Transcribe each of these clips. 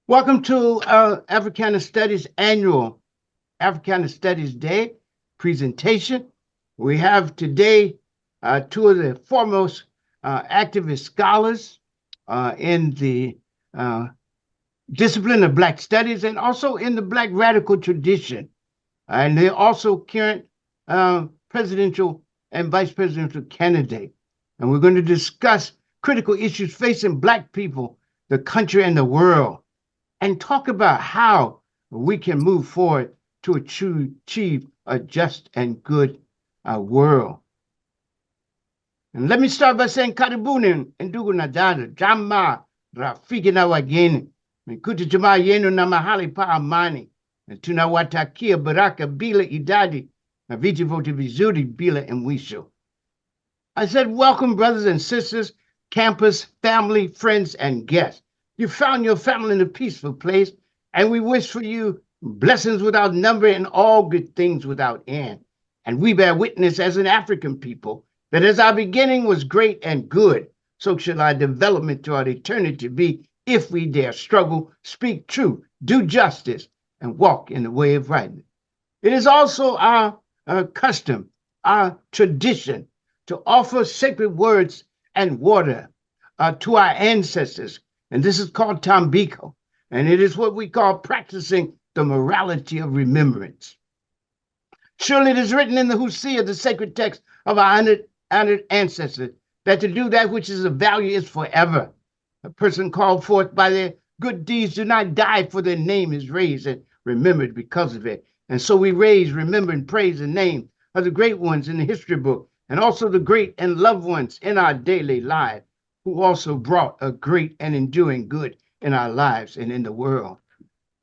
Welcome to Africana Studies annual Africana Studies Day presentation. We have today two of the foremost activist scholars in the uh, discipline of Black studies and also in the Black radical tradition. And they're also current presidential and vice presidential candidate. And we're going to discuss critical issues facing Black people, the country, and the world, and talk about how we can move forward to achieve a just and good world. And let me start by saying karibuni ndugu na dada, jamaa, rafiki na wageni, mikuti jamaa yenu na mahali pa amani, na tunawatakia baraka bila idadi na viti vyote vizuri bila mwisho. I said, welcome, brothers and sisters, campus, family, friends, and guests. You found your family in a peaceful place, and we wish for you blessings without number and all good things without end. And we bear witness as an African people that as our beginning was great and good, so shall our development throughout eternity be if we dare struggle, speak truth, do justice, and walk in the way of rightness. It is also our custom, our tradition to offer sacred words and water to our ancestors. And this is called Tambiko. And it is what we call practicing the morality of remembrance. Surely it is written in the Hosea, the sacred text of our honored ancestors, that to do that which is of value is forever. A person called forth by their good deeds do not die, for their name is raised and remembered because of it. And so we raise, remember, and praise the name of the great ones in the history book, and also the great and loved ones in our daily lives, who also brought a great and enduring good in our lives and in the world.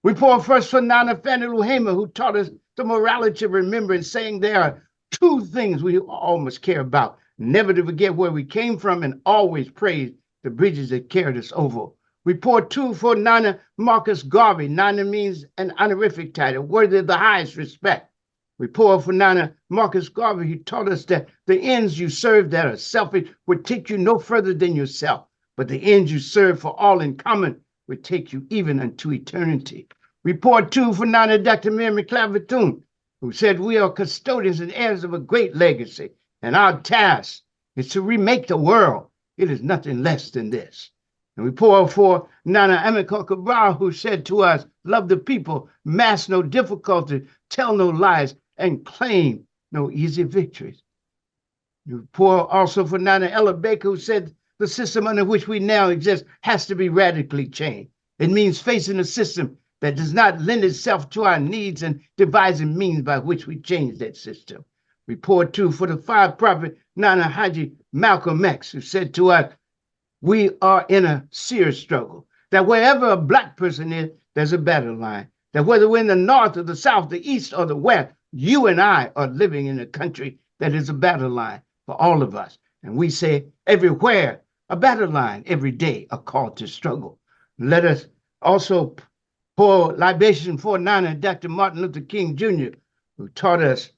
We pour first for Nana Fanny Luhema, who taught us the morality of remembrance, saying there are two things we all must care about: never to forget where we came from and always praise the bridges that carried us over. We pour two for Nana Marcus Garvey. Nana means an honorific title, worthy of the highest respect. We pour for Nana Marcus Garvey. He taught us that the ends you serve that are selfish would take you no further than yourself, but the ends you serve for all in common would take you even unto eternity. We pour two for Nana Dr. Mary McClaverton, who said we are custodians and heirs of a great legacy, and our task is to remake the world. It is nothing less than this. And we pour for Nana Amilcar Cabral, who said to us, love the people, mask no difficulty, tell no lies, and claim no easy victories. You pour also for Nana Ella Baker, who said the system under which we now exist has to be radically changed. It means facing a system that does not lend itself to our needs and devising means by which we change that system. We pour too for the five prophet Nana Haji Malcolm X, who said to us, we are in a serious struggle, that wherever a Black person is, there's a battle line, that whether we're in the north or the south, the east or the west, you and I are living in a country that is a battle line for all of us. And we say everywhere, a battle line, every day, a call to struggle. Let us also pour libation for Nana Dr. Martin Luther King Jr., who taught us,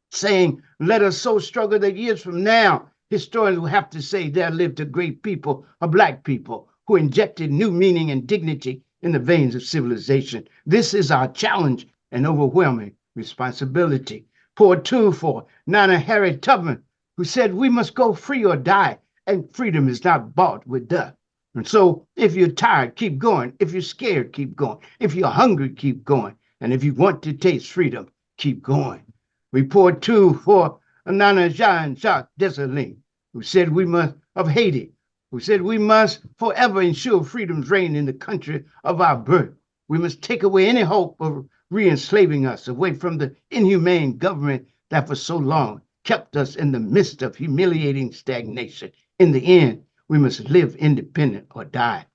saying, let us so struggle that years from now, historians will have to say there lived a great people, a Black people, who injected new meaning and dignity in the veins of civilization. This is our challenge and overwhelming responsibility. Pour two for Nana Harriet Tubman, who said we must go free or die, and freedom is not bought with death. And so if you're tired, keep going. If you're scared, keep going. If you're hungry, keep going. And if you want to taste freedom, keep going. We pour two for Nana Jean-Jacques Dessalines, who said we must, of Haiti, who said we must forever ensure freedom's reign in the country of our birth. We must take away any hope of re-enslaving us away from the inhumane government that for so long kept us in the midst of humiliating stagnation. In the end, we must live independent or die.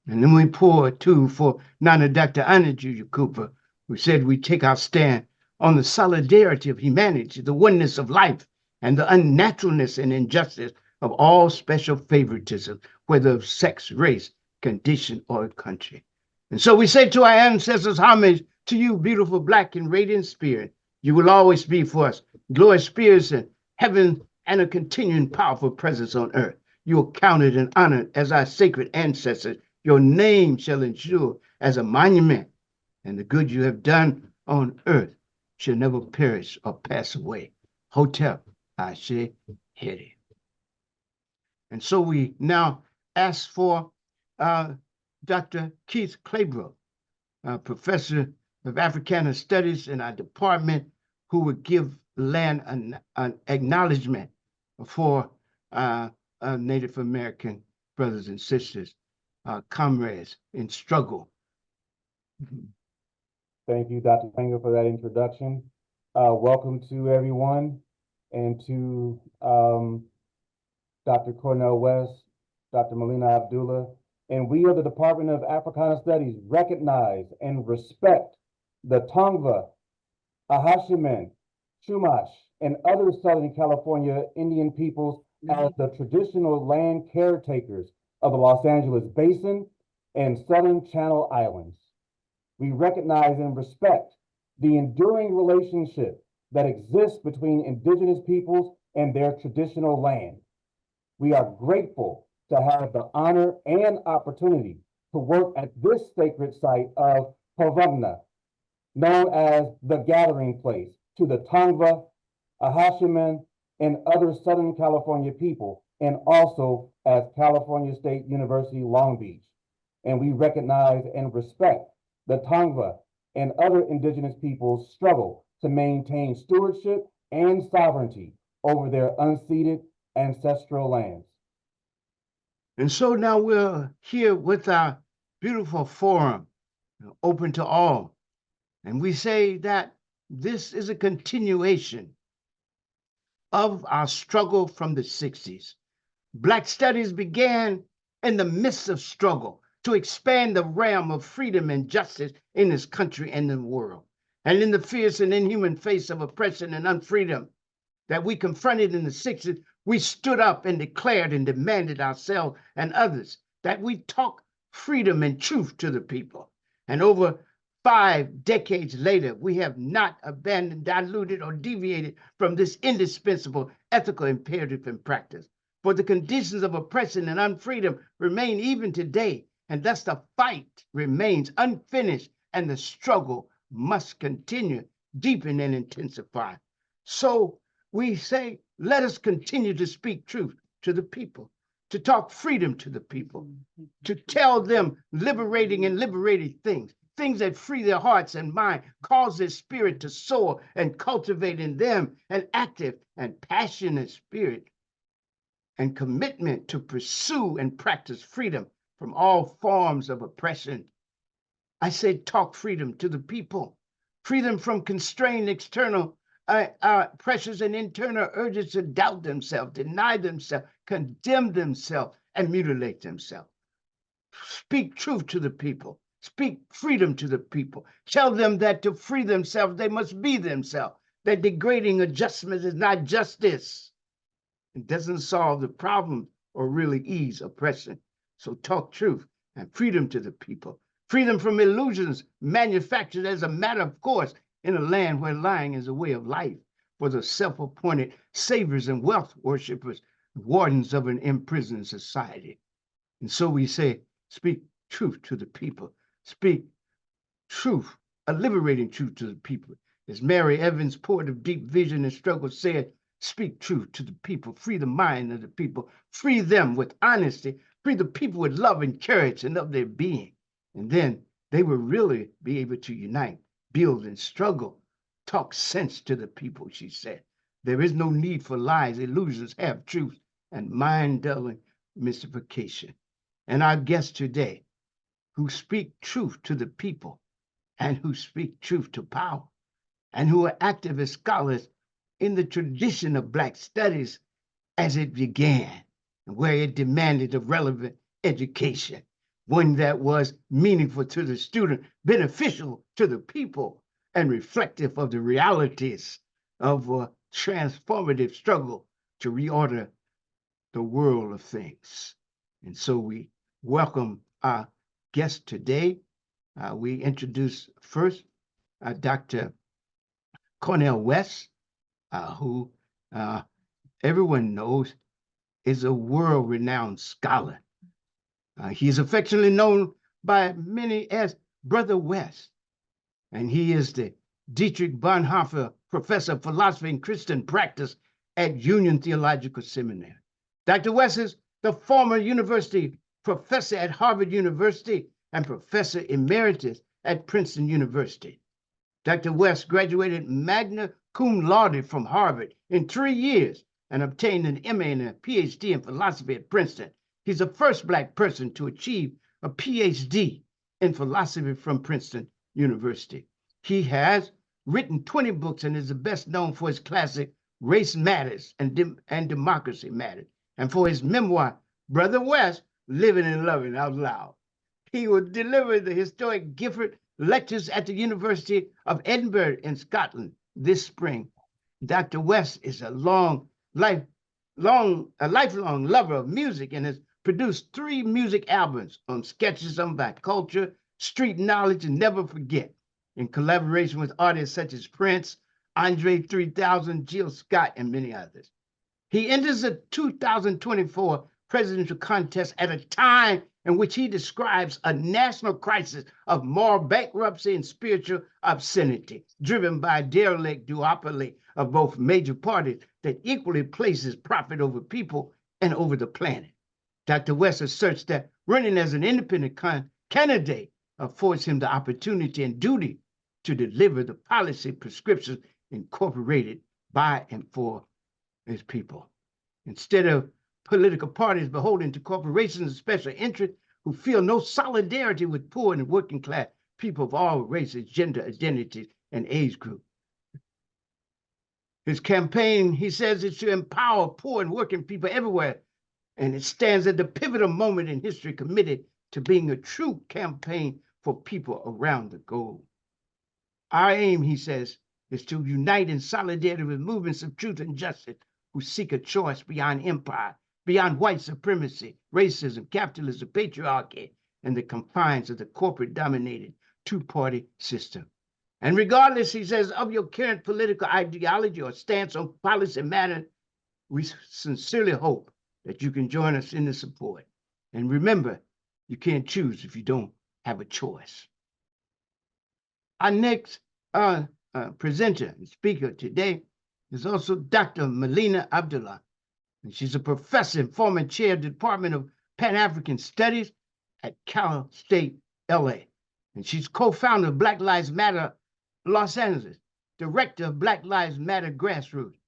And then we pour too for Nana Dr. Anna Julia Cooper, who said we take our stand on the solidarity of humanity, the oneness of life, and the unnaturalness and injustice of all special favoritism, whether of sex, race, condition, or country. And so we say to our ancestors, homage to you, beautiful Black and radiant spirit. You will always be for us glorious spirits in heaven and a continuing powerful presence on earth. You are counted and honored as our sacred ancestors. Your name shall endure as a monument, and the good you have done on earth shall never perish or pass away. Hotep, Ashe, Hede. And so we now ask for Dr. Keith Claybrook, professor of Africana Studies in our department, who would give land an acknowledgement for Native American brothers and sisters, comrades in struggle. Thank you, Dr. Wenger, for that introduction. Welcome to everyone, and to Dr. Cornel West, Dr. Melina Abdullah, and we of the Department of Africana Studies recognize and respect the Tongva, Ahashimen, Chumash, and other Southern California Indian peoples as the traditional land caretakers of the Los Angeles Basin and Southern Channel Islands. We recognize and respect the enduring relationship that exists between indigenous peoples and their traditional land. We are grateful to have the honor and opportunity to work at this sacred site of Pavagna, known as the gathering place to the Tongva, Ahashimen, and other Southern California people, and also as California State University, Long Beach. And we recognize and respect the Tongva and other indigenous peoples' struggle to maintain stewardship and sovereignty over their unceded ancestral lands. And so now we're here with our beautiful forum, open to all. And we say that this is a continuation of our struggle from the 60s. Black studies began in the midst of struggle to expand the realm of freedom and justice in this country and the world. And in the fierce and inhuman face of oppression and unfreedom that we confronted in the 60s, we stood up and declared and demanded ourselves and others that we talk freedom and truth to the people. And over 5 decades later, we have not abandoned, diluted, or deviated from this indispensable ethical imperative in practice. For the conditions of oppression and unfreedom remain even today, and thus the fight remains unfinished, and the struggle must continue, deepen, and intensify. So we say, let us continue to speak truth to the people, to talk freedom to the people, to tell them liberating and liberated things that free their hearts and mind, cause their spirit to soar, and cultivate in them an active and passionate spirit and commitment to pursue and practice freedom from all forms of oppression. I say talk freedom to the people, freedom from constrained external pressures and internal urges to doubt themselves, deny themselves, condemn themselves, and mutilate themselves. Speak truth to the people. Speak freedom to the people. Tell them that to free themselves, they must be themselves. That degrading adjustment is not justice. It doesn't solve the problem or really ease oppression. So talk truth and freedom to the people. Freedom from illusions manufactured as a matter of course in a land where lying is a way of life for the self-appointed saviors and wealth worshippers, wardens of an imprisoned society. And so we say, speak truth to the people. Speak truth, a liberating truth to the people. As Mary Evans, poet of deep vision and struggle, said, speak truth to the people, free the mind of the people, free them with honesty, free the people with love and courage and of their being. And then they will really be able to unite, build and struggle, talk sense to the people, she said. There is no need for lies, illusions, half truth, and mind-dulling mystification. And our guests today, who speak truth to the people and who speak truth to power, and who are activist scholars in the tradition of Black studies as it began, where it demanded a relevant education, one that was meaningful to the student, beneficial to the people, and reflective of the realities of a transformative struggle to reorder the world of things. And so we welcome our guest today. We introduce first Dr. Cornel West, who everyone knows is a world-renowned scholar He is affectionately known by many as Brother West, and he is the Dietrich Bonhoeffer Professor of Philosophy and Christian Practice at Union Theological Seminary. Dr. West is the former university professor at Harvard University and professor emeritus at Princeton University. Dr. West graduated magna cum laude from Harvard in 3 years and obtained an MA and a PhD in philosophy at Princeton. He's the first Black person to achieve a PhD in philosophy from Princeton University. He has written 20 books and is best known for his classic Race Matters and Democracy Matters, and for his memoir, Brother West, Living and Loving Out Loud. He will deliver the historic Gifford Lectures at the University of Edinburgh in Scotland this spring. Dr. West is a lifelong lover of music and has produced 3 music albums on sketches on Black culture, street knowledge, and Never Forget, in collaboration with artists such as Prince, Andre 3000, Jill Scott, and many others. He enters the 2024 presidential contest at a time in which he describes a national crisis of moral bankruptcy and spiritual obscenity, driven by a derelict duopoly of both major parties that equally places profit over people and over the planet. Dr. West asserts that running as an independent candidate affords him the opportunity and duty to deliver the policy prescriptions incorporated by and for his people. Instead of political parties beholden to corporations of special interest who feel no solidarity with poor and working class people of all races, gender identities, and age groups. His campaign, he says, is to empower poor and working people everywhere, and it stands at the pivotal moment in history committed to being a true campaign for people around the globe. Our aim, he says, is to unite in solidarity with movements of truth and justice who seek a choice beyond empire, beyond white supremacy, racism, capitalism, patriarchy, and the confines of the corporate-dominated two-party system. And regardless, he says, of your current political ideology or stance on policy matters, we sincerely hope that you can join us in the support. And remember, you can't choose if you don't have a choice. Our next presenter and speaker today is also Dr. Melina Abdullah. And she's a professor and former chair of the Department of Pan-African Studies at Cal State, LA. And she's co-founder of Black Lives Matter Los Angeles, director of Black Lives Matter Grassroots.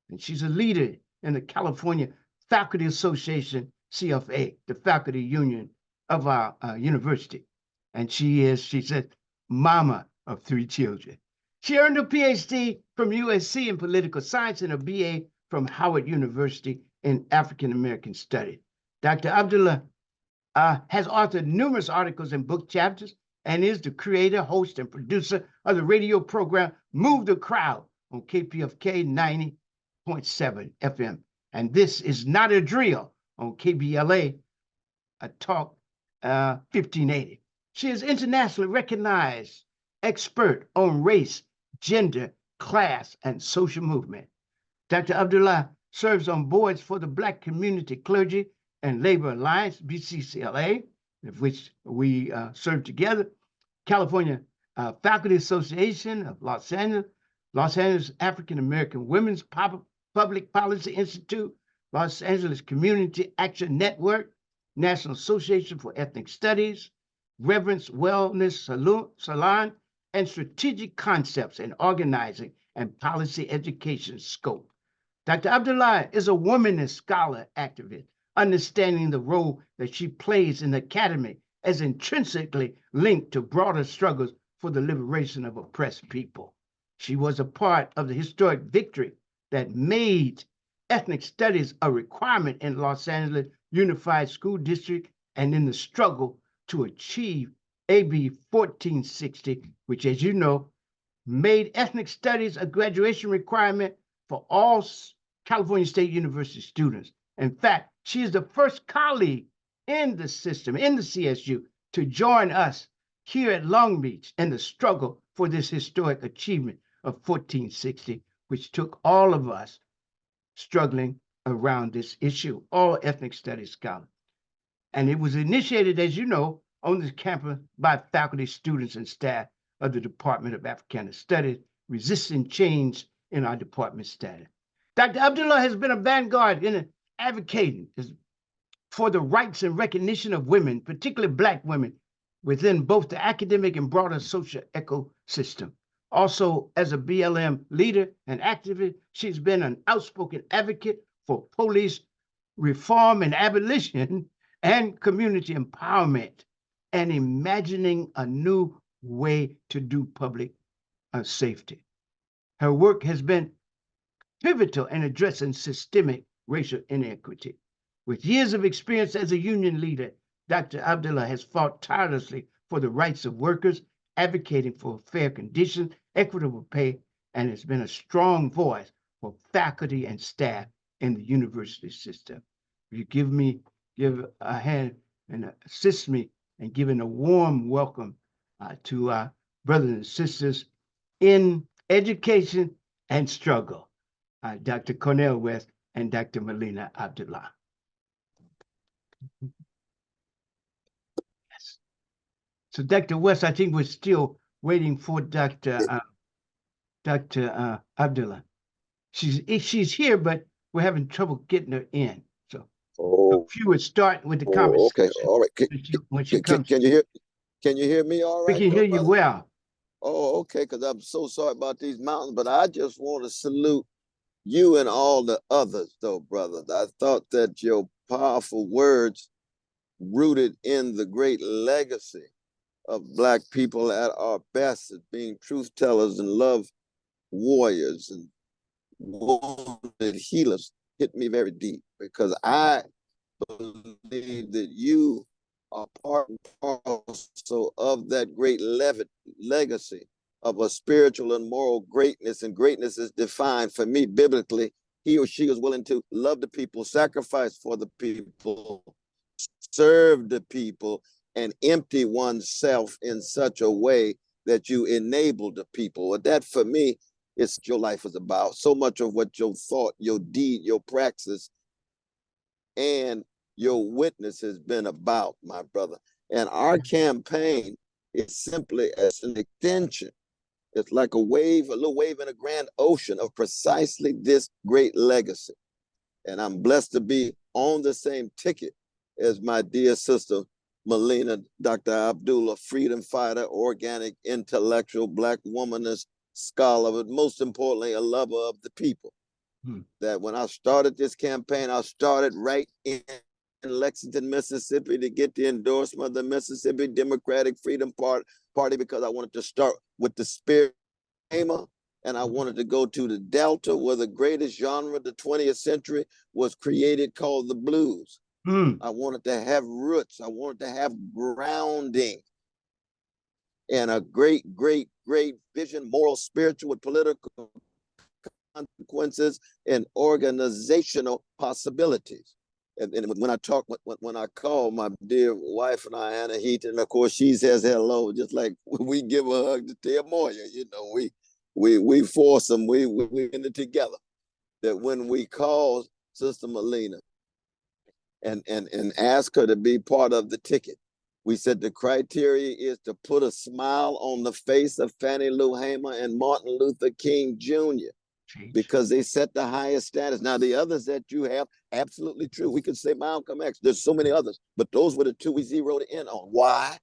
And she's a leader in the California Faculty Association, CFA, the faculty union of our university. And she said, mama of 3 children. She earned a PhD from USC in political science and a BA from Howard University in African American Studies. Dr. Abdullah has authored numerous articles and book chapters and is the creator, host, and producer of the radio program Move the Crowd on KPFK 90.7 FM. And this is Not a Drill on KBLA, a Talk 1580. She is internationally recognized expert on race, gender, class, and social movement. Dr. Abdullah serves on boards for the Black Community Clergy and Labor Alliance, BCCLA, of which we serve together, California Faculty Association of Los Angeles African American Women's Public Policy Institute, Los Angeles Community Action Network, National Association for Ethnic Studies, Reverence Wellness Salon, and Strategic Concepts in Organizing and Policy Education Scope. Dr. Abdullah is a womanist scholar activist, understanding the role that she plays in the academy as intrinsically linked to broader struggles for the liberation of oppressed people. She was a part of the historic victory that made ethnic studies a requirement in Los Angeles Unified School District and in the struggle to achieve AB 1460, which, as you know, made ethnic studies a graduation requirement for all California State University students. In fact, she is the first colleague in the system, in the CSU, to join us here at Long Beach in the struggle for this historic achievement of 1460, which took all of us struggling around this issue, all ethnic studies scholars. And it was initiated, as you know, on this campus by faculty, students, and staff of the Department of Africana Studies, resisting change in our department status. Dr. Abdullah has been a vanguard in advocating for the rights and recognition of women, particularly Black women, within both the academic and broader social ecosystem. Also, as a BLM leader and activist, she's been an outspoken advocate for police reform and abolition and community empowerment and imagining a new way to do public safety. Her work has been pivotal in addressing systemic racial inequity. With years of experience as a union leader, Dr. Abdullah has fought tirelessly for the rights of workers, advocating for fair conditions, equitable pay, and has been a strong voice for faculty and staff in the university system. Will you give a hand and assist me in giving a warm welcome to our brothers and sisters in education and struggle, Dr. Cornel West and Dr. Melina Abdullah. Yes. So Dr. West, I think we're still waiting for Dr. Abdullah. She's here, but we're having trouble getting her in. So if you would start with the conversation. Okay, all right. When she comes, Can you hear me all right? we can hear you brother? well. Oh, okay, because I'm so sorry about these mountains, but I just want to salute you and all the others, though, brother. I thought that your powerful words rooted in the great legacy of Black people at our best as being truth tellers and love warriors and wounded healers hit me very deep, because I believe that you are part and parcel of that great legacy of a spiritual and moral greatness. And greatness is defined for me biblically. He or she is willing to love the people, sacrifice for the people, serve the people, and empty oneself in such a way that you enable the people. And that for me is what your life is about. So much of what your thought, your deed, your praxis, and your witness has been about, my brother. And our campaign is simply as an extension. It's like a wave, a little wave in a grand ocean of precisely this great legacy. And I'm blessed to be on the same ticket as my dear sister, Melina, Dr. Abdullah, freedom fighter, organic, intellectual, Black womanist, scholar, but most importantly, a lover of the people. That when I started this campaign, I started right in Lexington, Mississippi, to get the endorsement of the Mississippi Democratic Freedom Party, because I wanted to start with the spirit, and I wanted to go to the Delta, where the greatest genre of the 20th century was created, called the blues. I wanted to have roots. I wanted to have grounding and a great vision, moral, spiritual, and political consequences and organizational possibilities. And when I call my dear wife and I, Anna Heaton, and of course she says hello, just like we give a hug to Tia Moya, we force them, we in it together. That when we call Sister Melina and ask her to be part of the ticket, we said the criteria is to put a smile on the face of Fannie Lou Hamer and Martin Luther King Jr., because they set the highest status. Now, the others that you have, absolutely true. We could say Malcolm X. There's so many others, but those were the two we zeroed in on. Why?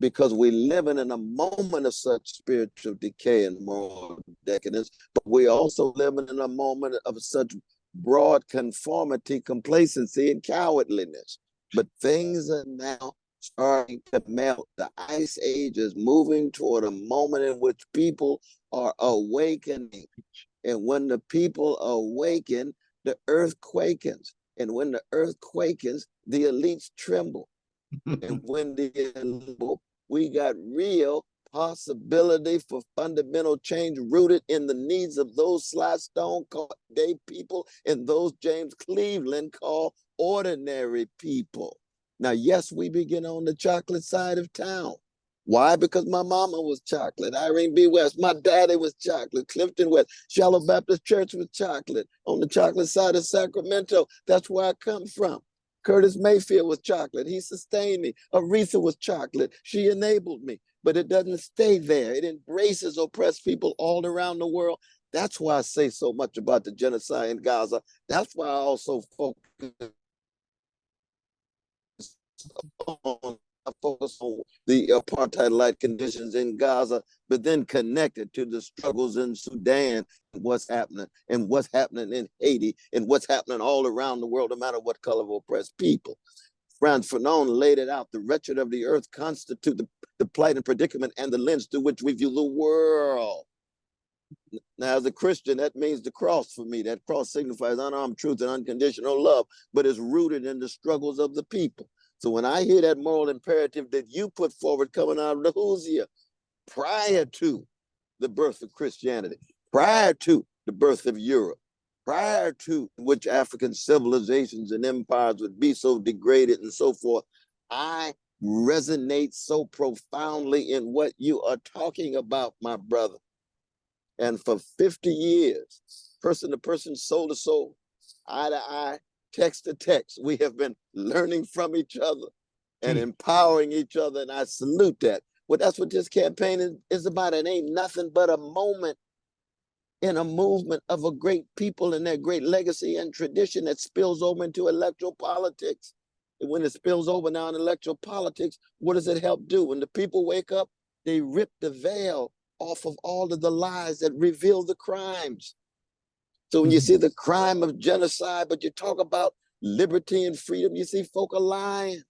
Because we're living in a moment of such spiritual decay and moral decadence, but we're also living in a moment of such broad conformity, complacency, and cowardliness. But things are now starting to melt. The ice age is moving toward a moment in which people are awakening. And when the people awaken, the earth quakens. And when the earth quakens, the elites tremble. And when we got real possibility for fundamental change rooted in the needs of those Sly Stone called day people and those James Cleveland called ordinary people. Now, yes, we begin on the chocolate side of town. Why? Because my mama was chocolate. Irene B. West. My daddy was chocolate. Clifton West. Shallow Baptist Church was chocolate. On the chocolate side of Sacramento. That's where I come from. Curtis Mayfield was chocolate. He sustained me. Aretha was chocolate. She enabled me. But it doesn't stay there. It embraces oppressed people all around the world. That's why I say so much about the genocide in Gaza. That's why I also focus on the apartheid-like conditions in Gaza, but then connected to the struggles in Sudan, what's happening in Haiti, and what's happening all around the world, no matter what color of oppressed people. Franz Fanon laid it out. The wretched of the earth constitute the plight and predicament and the lens through which we view the world. Now, as a Christian, that means the cross for me. That cross signifies unarmed truth and unconditional love, but it's rooted in the struggles of the people. So when I hear that moral imperative that you put forward coming out of the Housia, prior to the birth of Christianity, prior to the birth of Europe, prior to which African civilizations and empires would be so degraded and so forth, I resonate so profoundly in what you are talking about, my brother. And for 50 years, person to person, soul to soul, eye to eye, text to text, we have been learning from each other and empowering each other. And I salute that. Well, that's what this campaign is about. It ain't nothing but a moment in a movement of a great people and their great legacy and tradition that spills over into electoral politics. And when it spills over now in electoral politics, what does it help do? When the people wake up, they rip the veil off of all of the lies that reveal the crimes. So when you see the crime of genocide, but you talk about liberty and freedom, you see folk are lying.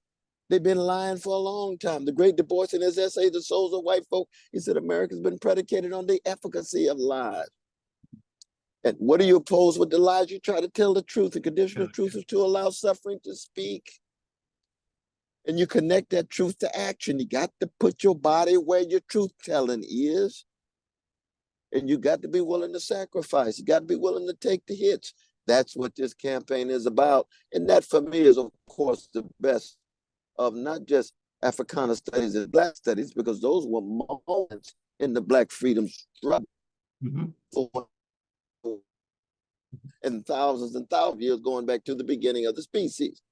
They've been lying for a long time. The great Du Bois in his essay, The Souls of White Folk, he said America's been predicated on the efficacy of lies. And what do you oppose with the lies? You try to tell the truth. The condition of truth is to allow suffering to speak. And you connect that truth to action. You got to put your body where your truth telling is. And you got to be willing to sacrifice. You got to be willing to take the hits. That's what this campaign is about. And that for me is, of course, the best of not just Africana studies and Black studies, because those were moments in the Black freedom struggle. And thousands of years going back to the beginning of the species.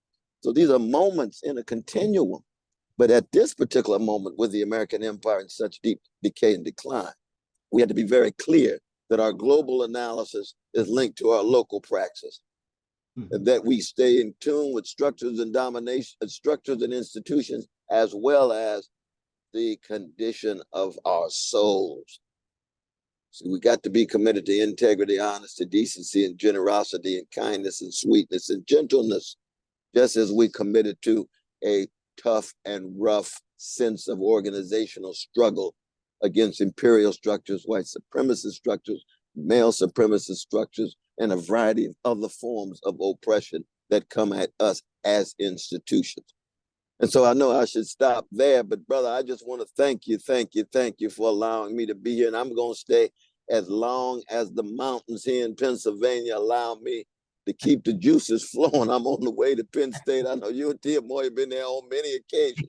So these are moments in a continuum. But at this particular moment with the American empire in such deep decay and decline, we had to be very clear that our global analysis is linked to our local praxis, and that we stay in tune with structures and domination, structures and institutions, as well as the condition of our souls. So we got to be committed to integrity, honesty, decency, and generosity, and kindness, and sweetness, and gentleness, just as we committed to a tough and rough sense of organizational struggle against imperial structures, white supremacist structures, male supremacist structures, and a variety of other forms of oppression that come at us as institutions. And so I know I should stop there, but brother, I just want to thank you for allowing me to be here. And I'm going to stay as long as the mountains here in Pennsylvania allow me to keep the juices flowing. I'm on the way to Penn State. I know you and Tia Moy have been there on many occasions,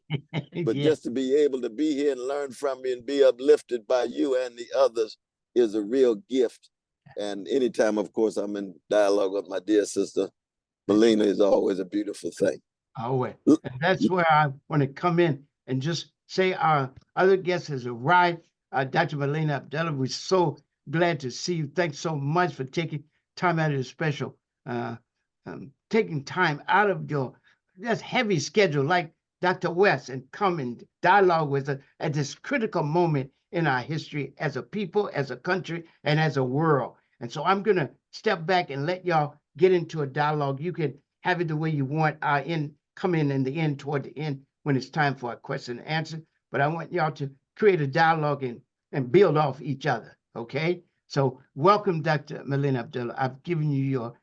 but just to be able to be here and learn from you and be uplifted by you and the others is a real gift. And anytime, of course, I'm in dialogue with my dear sister, Melina, is always a beautiful thing. Always. And that's where I want to come in and just say our other guest has arrived, Dr. Melina Abdullah. We're so glad to see you. Thanks so much for taking time out of your special, taking time out of your just heavy schedule like Dr. West and come and dialogue with us at this critical moment in our history as a people, as a country, and as a world. And so I'm going to step back and let y'all get into a dialogue. You can have it the way you want. Come in the end, toward the end, when it's time for a question and answer. But I want y'all to create a dialogue and build off each other, okay? So welcome, Dr. Melina Abdullah. I've given you your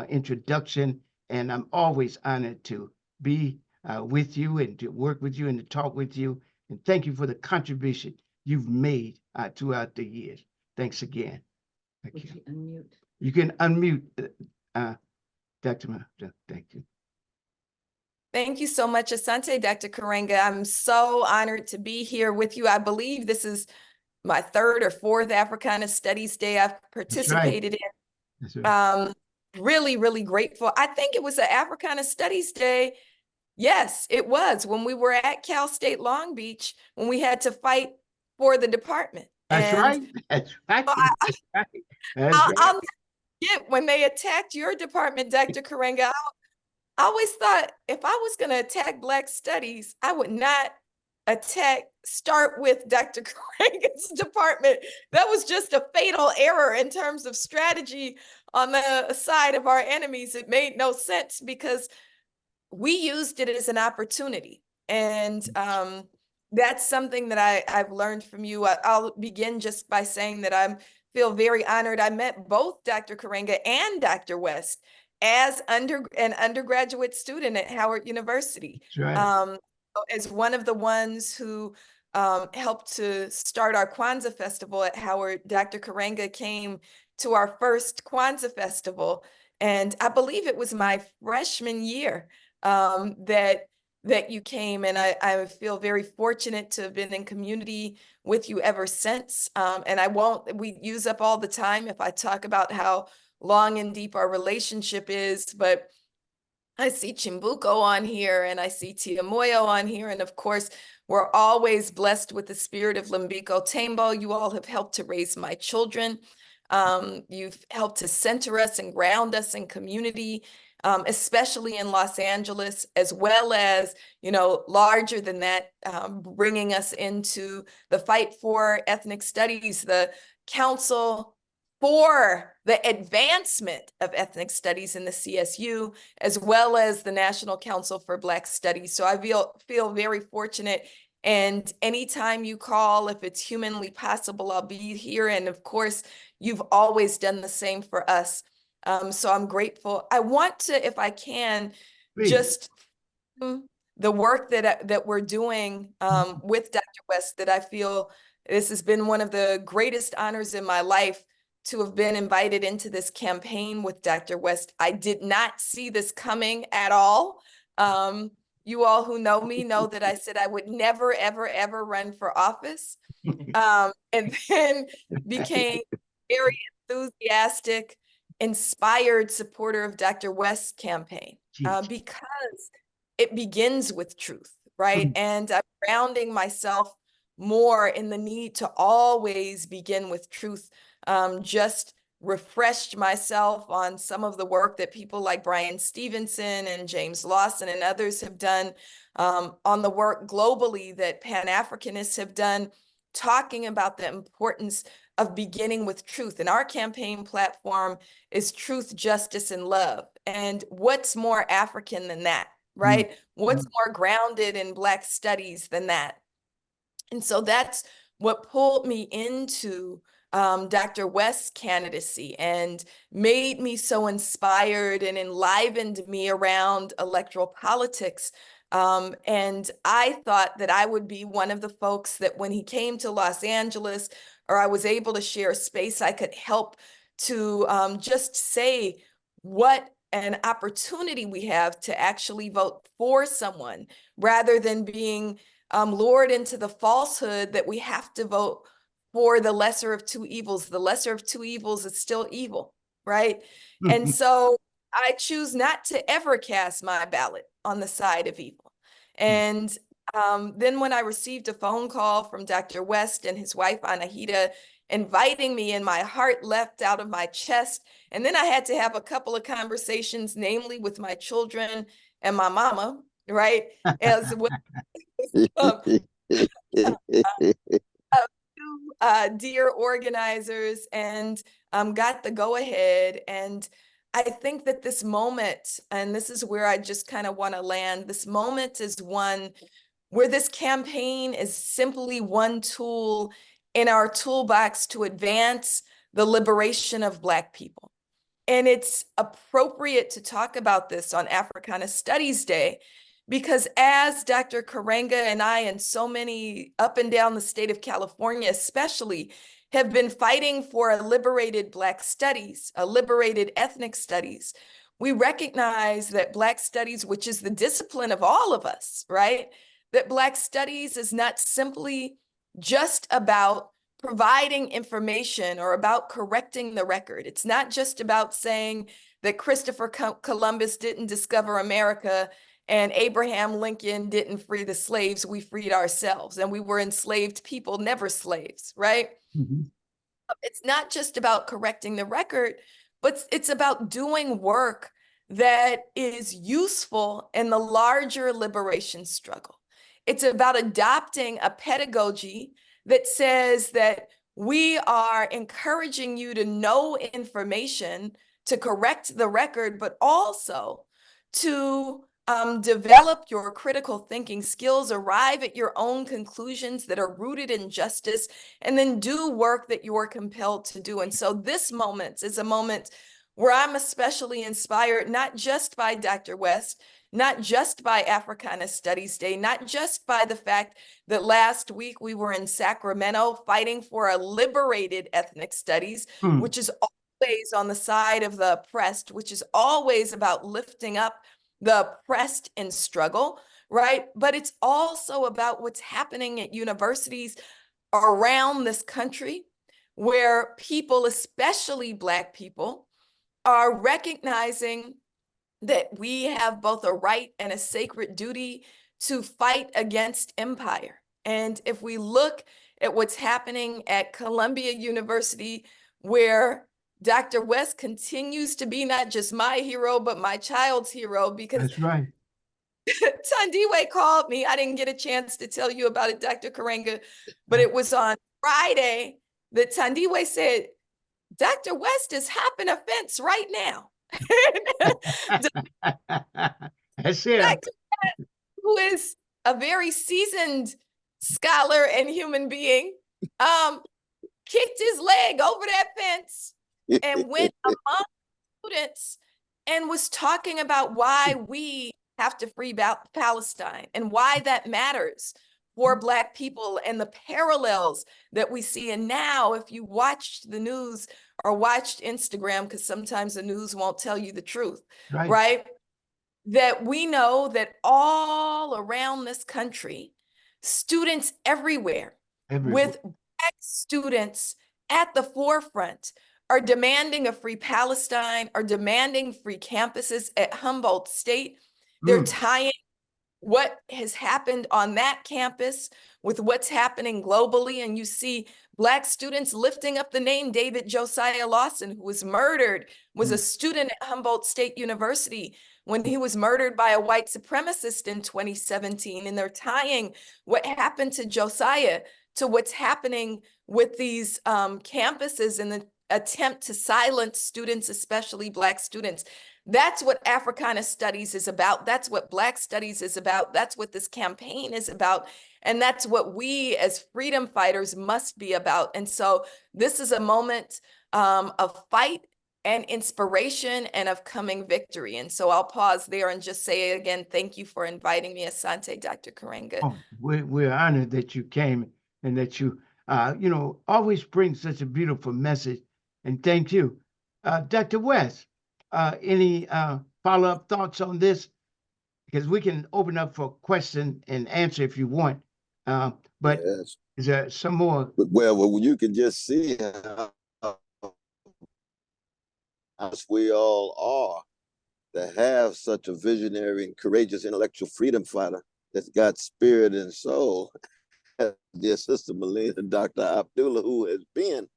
introduction, and I'm always honored to be with you and to work with you and to talk with you. And thank you for the contribution you've made throughout the years. Thanks again. Thank you. Unmute? You can unmute, Dr. Abdullah. Thank you. Thank you so much, Asante, Dr. Karenga. I'm so honored to be here with you. I believe this is my third or fourth Africana Studies Day I've participated in. That's right. really, really grateful. I think it was the Africana Studies Day. Yes, it was when we were at Cal State Long Beach, when we had to fight for the department. That's And right. That's right. I, That's right. That's I'll, right. I'll never forget when they attacked your department, Dr. Karenga. I always thought if I was going to attack Black Studies, I would not start with Dr. Karenga's department. That was just a fatal error in terms of strategy on the side of our enemies. It made no sense because we used it as an opportunity. And that's something that I've learned from you. I'll begin just by saying that I feel very honored. I met both Dr. Karenga and Dr. West as an undergraduate student at Howard University. That's right. As one of the ones who helped to start our Kwanzaa Festival at Howard, Dr. Karenga came to our first Kwanzaa Festival. And I believe it was my freshman year that you came, and I feel very fortunate to have been in community with you ever since. And we use up all the time if I talk about how long and deep our relationship is, but I see Chimbuko on here and I see Tia Moyo on here. And of course, we're always blessed with the spirit of Limbiko Tembo. You all have helped to raise my children. You've helped to center us and ground us in community, especially in Los Angeles, as well as, larger than that, bringing us into the fight for ethnic studies, the Council for the Advancement of Ethnic Studies in the CSU, as well as the National Council for Black Studies. So I feel very fortunate. And anytime you call, if it's humanly possible, I'll be here. And of course, you've always done the same for us. So I'm grateful. I want to, if I can, Please. just the work that we're doing with Dr. West, that I feel this has been one of the greatest honors in my life to have been invited into this campaign with Dr. West. I did not see this coming at all. You all who know me know that I said I would never, ever, ever run for office. And then became very enthusiastic, inspired supporter of Dr. West's campaign because it begins with truth, right? And I'm grounding myself more in the need to always begin with truth. Just refreshed myself on some of the work that people like Brian Stevenson and James Lawson and others have done, on the work globally that Pan-Africanists have done, talking about the importance of beginning with truth. And our campaign platform is truth, justice, and love. And what's more African than that, right? What's more grounded in Black studies than that? And so that's what pulled me into Dr. West's candidacy and made me so inspired and enlivened me around electoral politics. And I thought that I would be one of the folks that when he came to Los Angeles, or I was able to share space, I could help to just say what an opportunity we have to actually vote for someone rather than being lured into the falsehood that we have to vote for the lesser of two evils. The lesser of two evils is still evil, right? And so I choose not to ever cast my ballot on the side of evil. And then when I received a phone call from Dr. West and his wife, Anahita, inviting me, and my heart leapt out of my chest. And then I had to have a couple of conversations, namely with my children and my mama, right? As well. Dear organizers, and got the go ahead. And I think that this moment, and this is where I just kind of want to land, this moment is one where this campaign is simply one tool in our toolbox to advance the liberation of Black people. And it's appropriate to talk about this on Africana Studies Day, because as Dr. Karenga and I and so many up and down the state of California especially have been fighting for a liberated Black studies, a liberated ethnic studies, we recognize that Black studies, which is the discipline of all of us, right? That Black studies is not simply just about providing information or about correcting the record. It's not just about saying that Christopher Columbus didn't discover America and Abraham Lincoln didn't free the slaves. We freed ourselves, and we were enslaved people, never slaves, right? Mhm. It's not just about correcting the record, but it's about doing work that is useful in the larger liberation struggle. It's about adopting a pedagogy that says that we are encouraging you to know information to correct the record, but also to develop your critical thinking skills, arrive at your own conclusions that are rooted in justice, and then do work that you're compelled to do. And so this moment is a moment where I'm especially inspired, not just by Dr. West, not just by Africana Studies Day, not just by the fact that last week we were in Sacramento fighting for a liberated ethnic studies, which is always on the side of the oppressed, which is always about lifting up the oppressed in struggle, right? But it's also about what's happening at universities around this country, where people, especially Black people, are recognizing that we have both a right and a sacred duty to fight against empire. And if we look at what's happening at Columbia University, where Dr. West continues to be not just my hero, but my child's hero, because That's right. Tandiwe called me. I didn't get a chance to tell you about it, Dr. Karenga, but it was on Friday that Tandiwe said, Dr. West is hopping a fence right now. That's him. Dr. West, who is a very seasoned scholar and human being, kicked his leg over that fence and went among students and was talking about why we have to free Palestine and why that matters for Black people and the parallels that we see. And now, if you watched the news or watched Instagram, because sometimes the news won't tell you the truth, right? That we know that all around this country, students everywhere. With Black students at the forefront are demanding a free Palestine, are demanding free campuses at Humboldt State. They're tying what has happened on that campus with what's happening globally. And you see Black students lifting up the name David Josiah Lawson, who was murdered, was a student at Humboldt State University when he was murdered by a white supremacist in 2017. And they're tying what happened to Josiah to what's happening with these campuses in the attempt to silence students, especially Black students. That's what Africana Studies is about. That's what Black Studies is about. That's what this campaign is about. And that's what we as freedom fighters must be about. And so this is a moment of fight and inspiration and of coming victory. And so I'll pause there and just say again, thank you for inviting me, Asante, Dr. Karenga. Oh, we're honored that you came and that you, always bring such a beautiful message. And thank you. Dr. West, any follow-up thoughts on this? Because we can open up for question and answer if you want. But yes. Is there some more? Well, you can just see how as we all are to have such a visionary and courageous intellectual freedom fighter that's got spirit and soul. Dear Sister Melina, Dr. Abdullah, who has been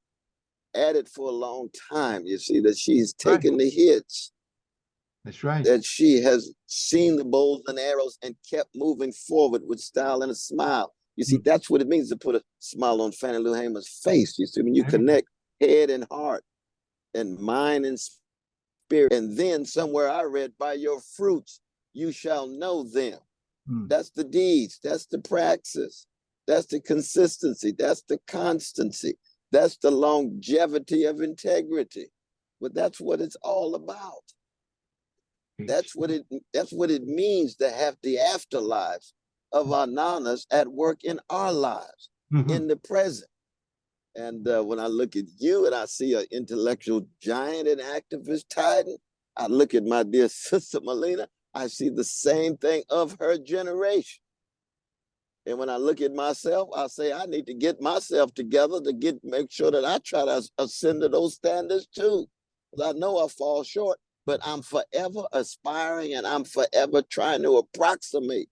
at it for a long time. You see that she's taken the hits. That's right. That she has seen the bows and arrows and kept moving forward with style and a smile. You see, that's what it means to put a smile on Fannie Lou Hamer's face. You see, when you connect head and heart and mind and spirit, and then somewhere I read, by your fruits you shall know them. That's the deeds, that's the praxis, that's the consistency, that's the constancy, that's the longevity of integrity. But that's what it's all about. That's what it means to have the afterlives of our nanas at work in our lives, in the present. And when I look at you and I see an intellectual giant and activist titan, I look at my dear sister Melina, I see the same thing of her generation. And when I look at myself, I say I need to get myself together to make sure that I try to ascend to those standards too. Because I know I fall short, but I'm forever aspiring and I'm forever trying to approximate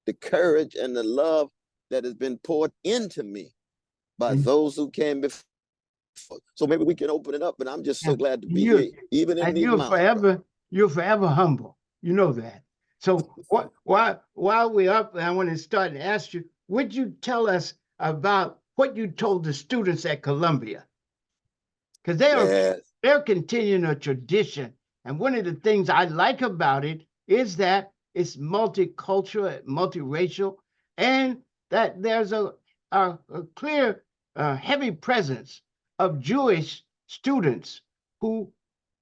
the courage and the love that has been poured into me by And, those who came before. So maybe we can open it up, but I'm just so and glad to be you're here, even in and these mountains. you're forever humble. You know that. So while we're up, I want to start and ask you, would you tell us about what you told the students at Columbia? Because Yes. they're continuing a tradition. And one of the things I like about it is that it's multicultural, multiracial, and that there's a clear, heavy presence of Jewish students who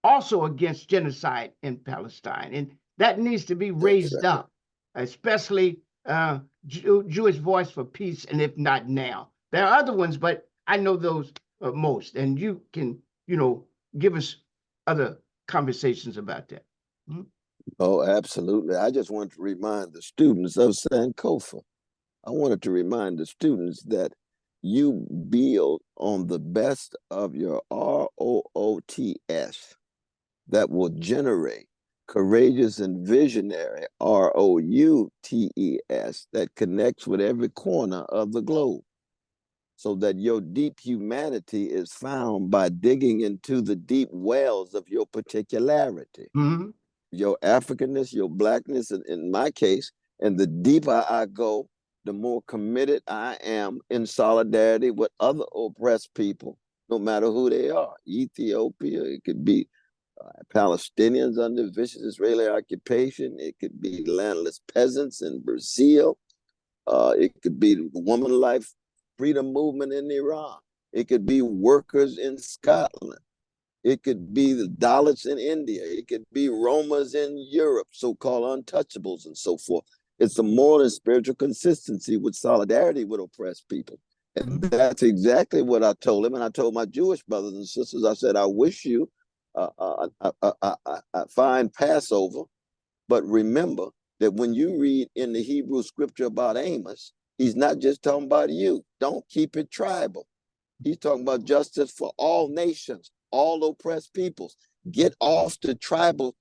also against genocide in Palestine. And that needs to be That's raised right. up, especially Jewish Voice for Peace, and if not now. There are other ones, but I know those most. And you can, give us other conversations about that. Hmm? Oh, absolutely. I just want to remind the students of Sankofa. I wanted to remind the students that you build on the best of your ROOTS that will generate courageous and visionary ROUTES that connects with every corner of the globe, so that your deep humanity is found by digging into the deep wells of your particularity, Hmm. your Africanness, your Blackness, in my case. And the deeper I go, the more committed I am in solidarity with other oppressed people, no matter who they are. Ethiopia, it could be Palestinians under vicious Israeli occupation. It could be landless peasants in Brazil. It could be the woman life freedom movement in Iran. It could be workers in Scotland. It could be the Dalits in India. It could be Romas in Europe, so-called untouchables and so forth. It's a moral and spiritual consistency with solidarity with oppressed people. And that's exactly what I told him. And I told my Jewish brothers and sisters, I said, I wish you a fine Passover, but remember that when you read in the Hebrew scripture about Amos, he's not just talking about you. Don't keep it tribal. He's talking about justice for all nations, all oppressed peoples. Get off the tribal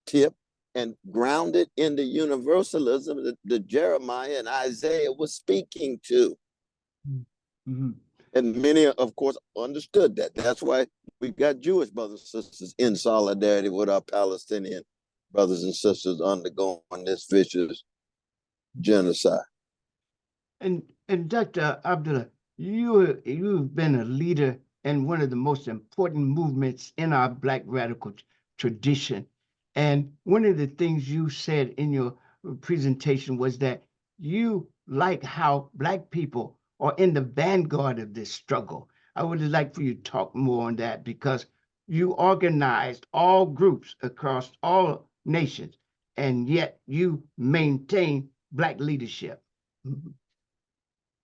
tip and ground it in the universalism that Jeremiah and Isaiah was speaking to. Hmm. And many, of course, understood that. That's why we got Jewish brothers and sisters in solidarity with our Palestinian brothers and sisters undergoing this vicious genocide. And Dr. Abdullah, you've been a leader in one of the most important movements in our Black radical tradition. And one of the things you said in your presentation was that you like how Black people are in the vanguard of this struggle. I would like for you to talk more on that because you organized all groups across all nations, and yet you maintain Black leadership. Mhm.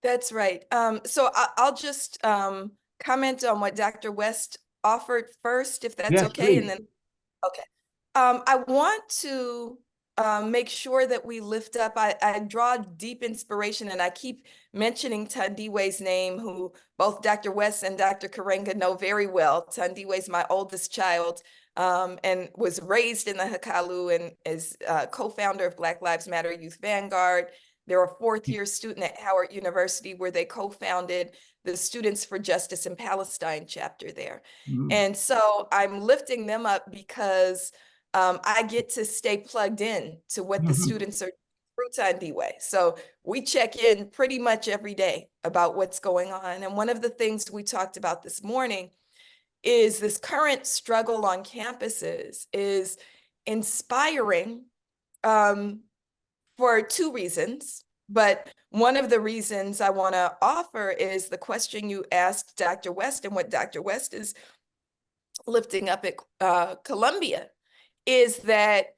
That's right. So I'll just comment on what Dr. West offered first, if that's Yes, okay, and please. then okay. I want to make sure that we lift up. I draw deep inspiration, and I keep mentioning Tandiwe's name, who both Dr. West and Dr. Karenga know very well. Tandiwe's my oldest child, and was raised in the Hakalu and is co-founder of Black Lives Matter Youth Vanguard. They're a fourth-year student at Howard University, where they co-founded the Students for Justice in Palestine chapter there. Mhm. And so I'm lifting them up because I get to stay plugged in to what the Mhm. students are through Tandiwe. So we check in pretty much every day about what's going on. And one of the things we talked about this morning is this current struggle on campuses is inspiring for two reasons. But one of the reasons I want to offer is the question you asked Dr. West, and what Dr. West is lifting up at Columbia is that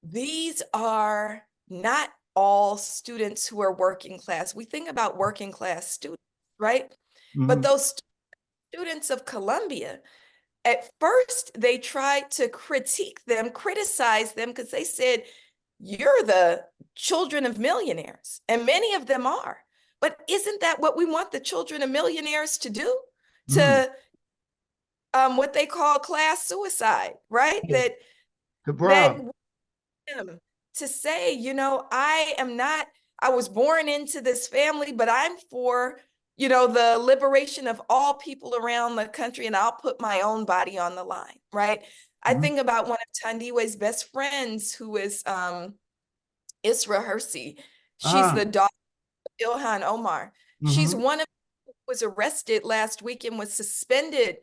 these are not all students who are working class. We think about working class students, right? But Mhm. those students of Columbia, at first they tried to criticize them because they said you're the children of millionaires, and many of them are. But isn't that what we want the children of millionaires to do? To what they call class suicide, right? Yeah. That Cabral. him to say, you know, I was born into this family, but I'm for, you know, the liberation of all people around the country, and I'll put my own body on the line, right? I think about one of Tandiwe's best friends, who is Isra Hersey. She's Ah. the daughter of Ilhan Omar. She's Mm-hmm. one of who was arrested last week and was suspended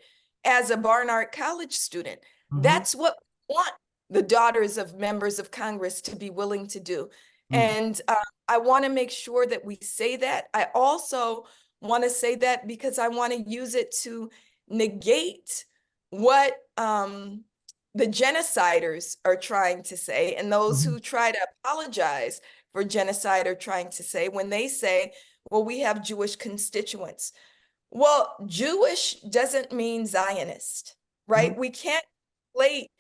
as a Barnard College student. Mm-hmm. That's what we want the daughters of members of Congress to be willing to do. And I want to make sure that we say that. I also want to say that because I want to use it to negate what the genociders are trying to say, and those who try to apologize for genocide are trying to say, when they say, well, we have Jewish constituents. Well, Jewish doesn't mean Zionist, right? We can't relate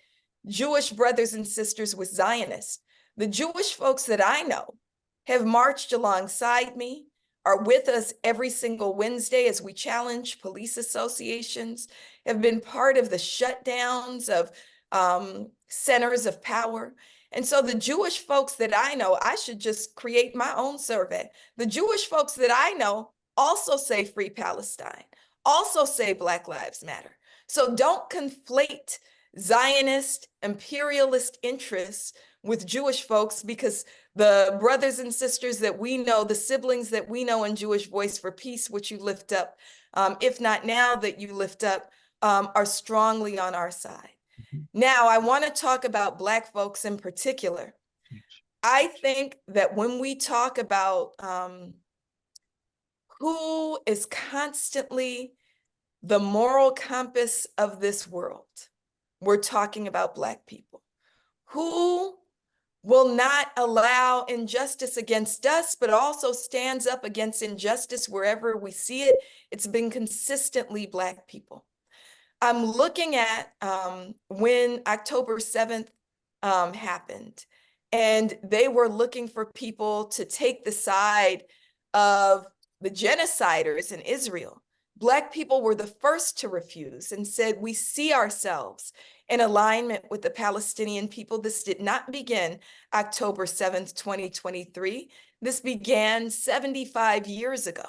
Jewish brothers and sisters with Zionists. The Jewish folks that I know have marched alongside me, are with us every single Wednesday as we challenge police associations, have been part of the shutdowns of centers of power. And so the Jewish folks that I know, I should just create my own survey. The Jewish folks that I know also say Free Palestine, also say Black Lives Matter. So don't conflate Zionist imperialist interests with Jewish folks, because the brothers and sisters that we know, the siblings that we know in Jewish Voice for Peace, which you lift up, if not now that you lift up, are strongly on our side. Now, I want to talk about Black folks in particular. I think that when we talk about who is constantly the moral compass of this world, we're talking about Black people who will not allow injustice against us, but also stands up against injustice wherever we see it. It's been consistently Black people. I'm looking at when October 7th happened, and they were looking for people to take the side of the genociders in Israel. Black people were the first to refuse and said, we see ourselves in alignment with the Palestinian people. This did not begin October 7th, 2023. This began 75 years ago.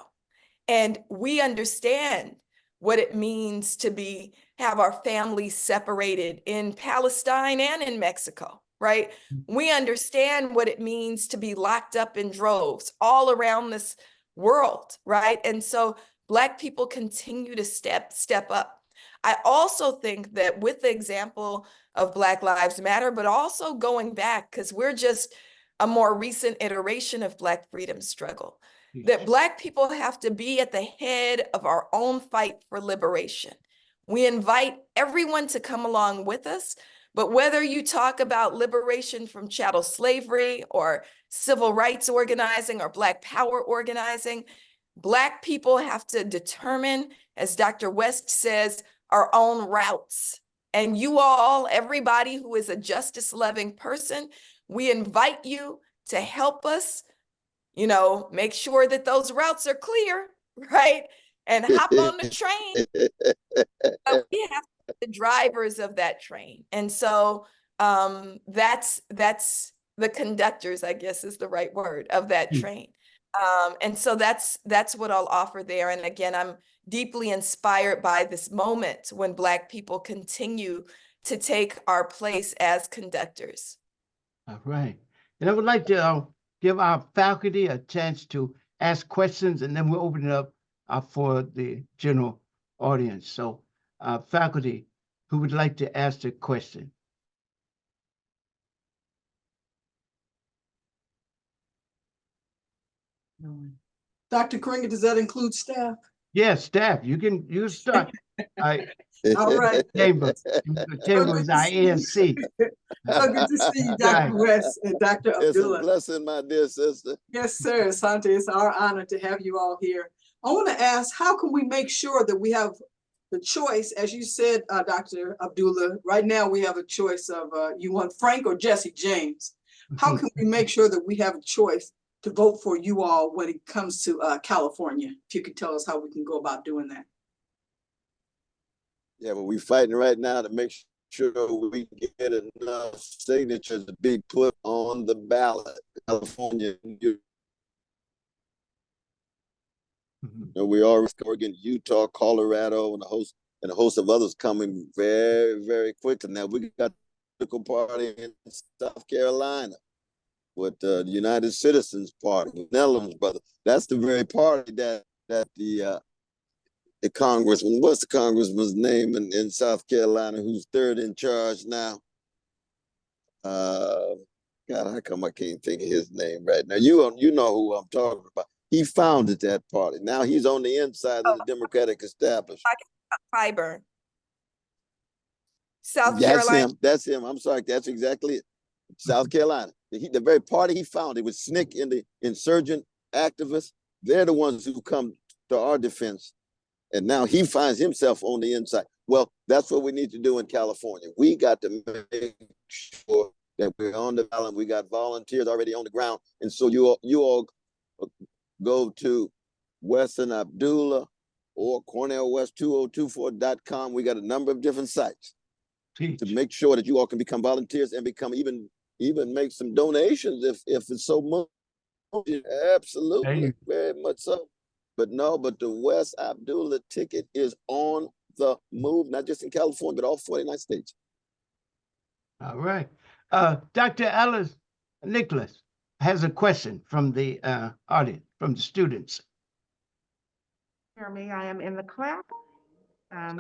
And we understand what it means to have our families separated in Palestine and in Mexico, right? We understand what it means to be locked up in droves all around this world, right? And so Black people continue to step up. I also think that with the example of Black Lives Matter, but also going back, because we're just a more recent iteration of Black freedom struggle, that Black people have to be at the head of our own fight for liberation. We invite everyone to come along with us, but whether you talk about liberation from chattel slavery or civil rights organizing or Black power organizing, Black people have to determine, as Dr. West says, our own routes. And you all, everybody who is a justice-loving person, we invite you to help us, make sure that those routes are clear, right? And hop on the train. But we have to be the drivers of that train. And so that's the conductors, I guess is the right word, of that train. And so that's what I'll offer there. And again, I'm deeply inspired by this moment when Black people continue to take our place as conductors. All right. And I would like to give our faculty a chance to ask questions, and then we'll open it up for the general audience. So faculty, who would like to ask a question? Dr. Kringer, does that include staff? Yes, staff. You start. All right. Chamber is IASC. So good to see you, Dr. West and Dr. Abdullah. It's a blessing, my dear sister. Yes, sir. Asante, it's our honor to have you all here. I want to ask, how can we make sure that we have the choice, as you said, Dr. Abdullah, right now we have a choice of you want Frank or Jesse James. how can we make sure that we have a choice to vote for you all when it comes to California? If you could tell us how we can go about doing that. Yeah, but we're fighting right now to make sure we get enough signatures to be put on the ballot. California, we already Oregon, Utah, Colorado, and a host of others coming very, very quickly. Now we got the political party in South Carolina with the United Citizens Party, with Nelham's brother. That's the very party that the congressman, what's the congressman's name in South Carolina, who's third in charge now? God, how come I can't think of his name right now? You know who I'm talking about. He founded that party. Now he's on the inside of the Democratic establishment. Fiber. South That's Carolina. him. That's him. I'm sorry. That's exactly it. South Carolina. The very party he founded with SNCC and the insurgent activists. They're the ones who come to our defense. And now he finds himself on the inside. Well, that's what we need to do in California. We got to make sure that we're on the ballot. We got volunteers already on the ground. And so you all go to West and Abdullah or CornelWest2024.com. We got a number of different sites to make sure that you all can become volunteers and become even make some donations if it's so much. Absolutely, very much so. But the West Abdullah ticket is on the move, not just in California, but all 49 states. All right. Dr. Nicholas has a question from the audience, from the students. Hear me? I am in the class.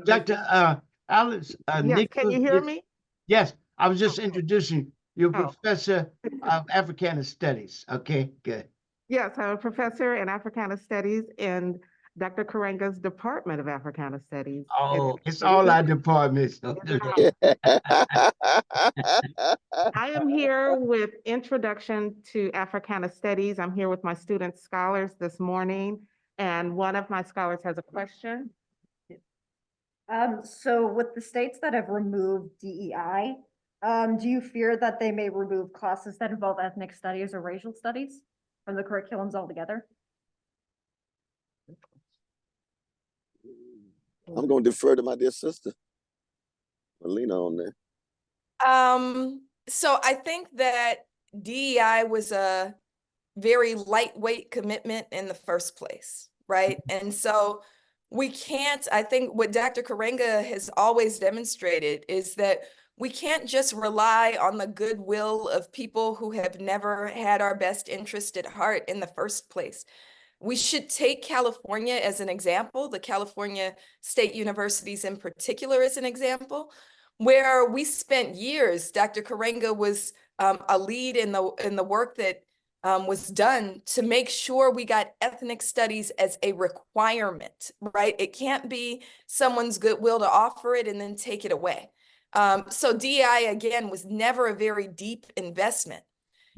Dr. Alice yes, can you hear me? Yes, I was just introducing you, professor of Africana Studies. Okay, good. Yes, I'm a professor in Africana Studies in Dr. Karenga's Department of Africana Studies. Oh, it's all our departments. I am here with Introduction to Africana Studies. I'm here with my student scholars this morning, and one of my scholars has a question. So with the states that have removed DEI, do you fear that they may remove classes that involve ethnic studies or racial studies from the curriculums altogether? I'm going to defer to my dear sister, Melina, on there. So I think that DEI was a very lightweight commitment in the first place, right? And so we can't, I think what Dr. Karenga has always demonstrated is that we can't just rely on the goodwill of people who have never had our best interest at heart in the first place. We should take California as an example, the California state universities in particular as an example, where we spent years. Dr. Karenga was a lead in the work that was done to make sure we got ethnic studies as a requirement, right? It can't be someone's goodwill to offer it and then take it away. So DEI, again, was never a very deep investment.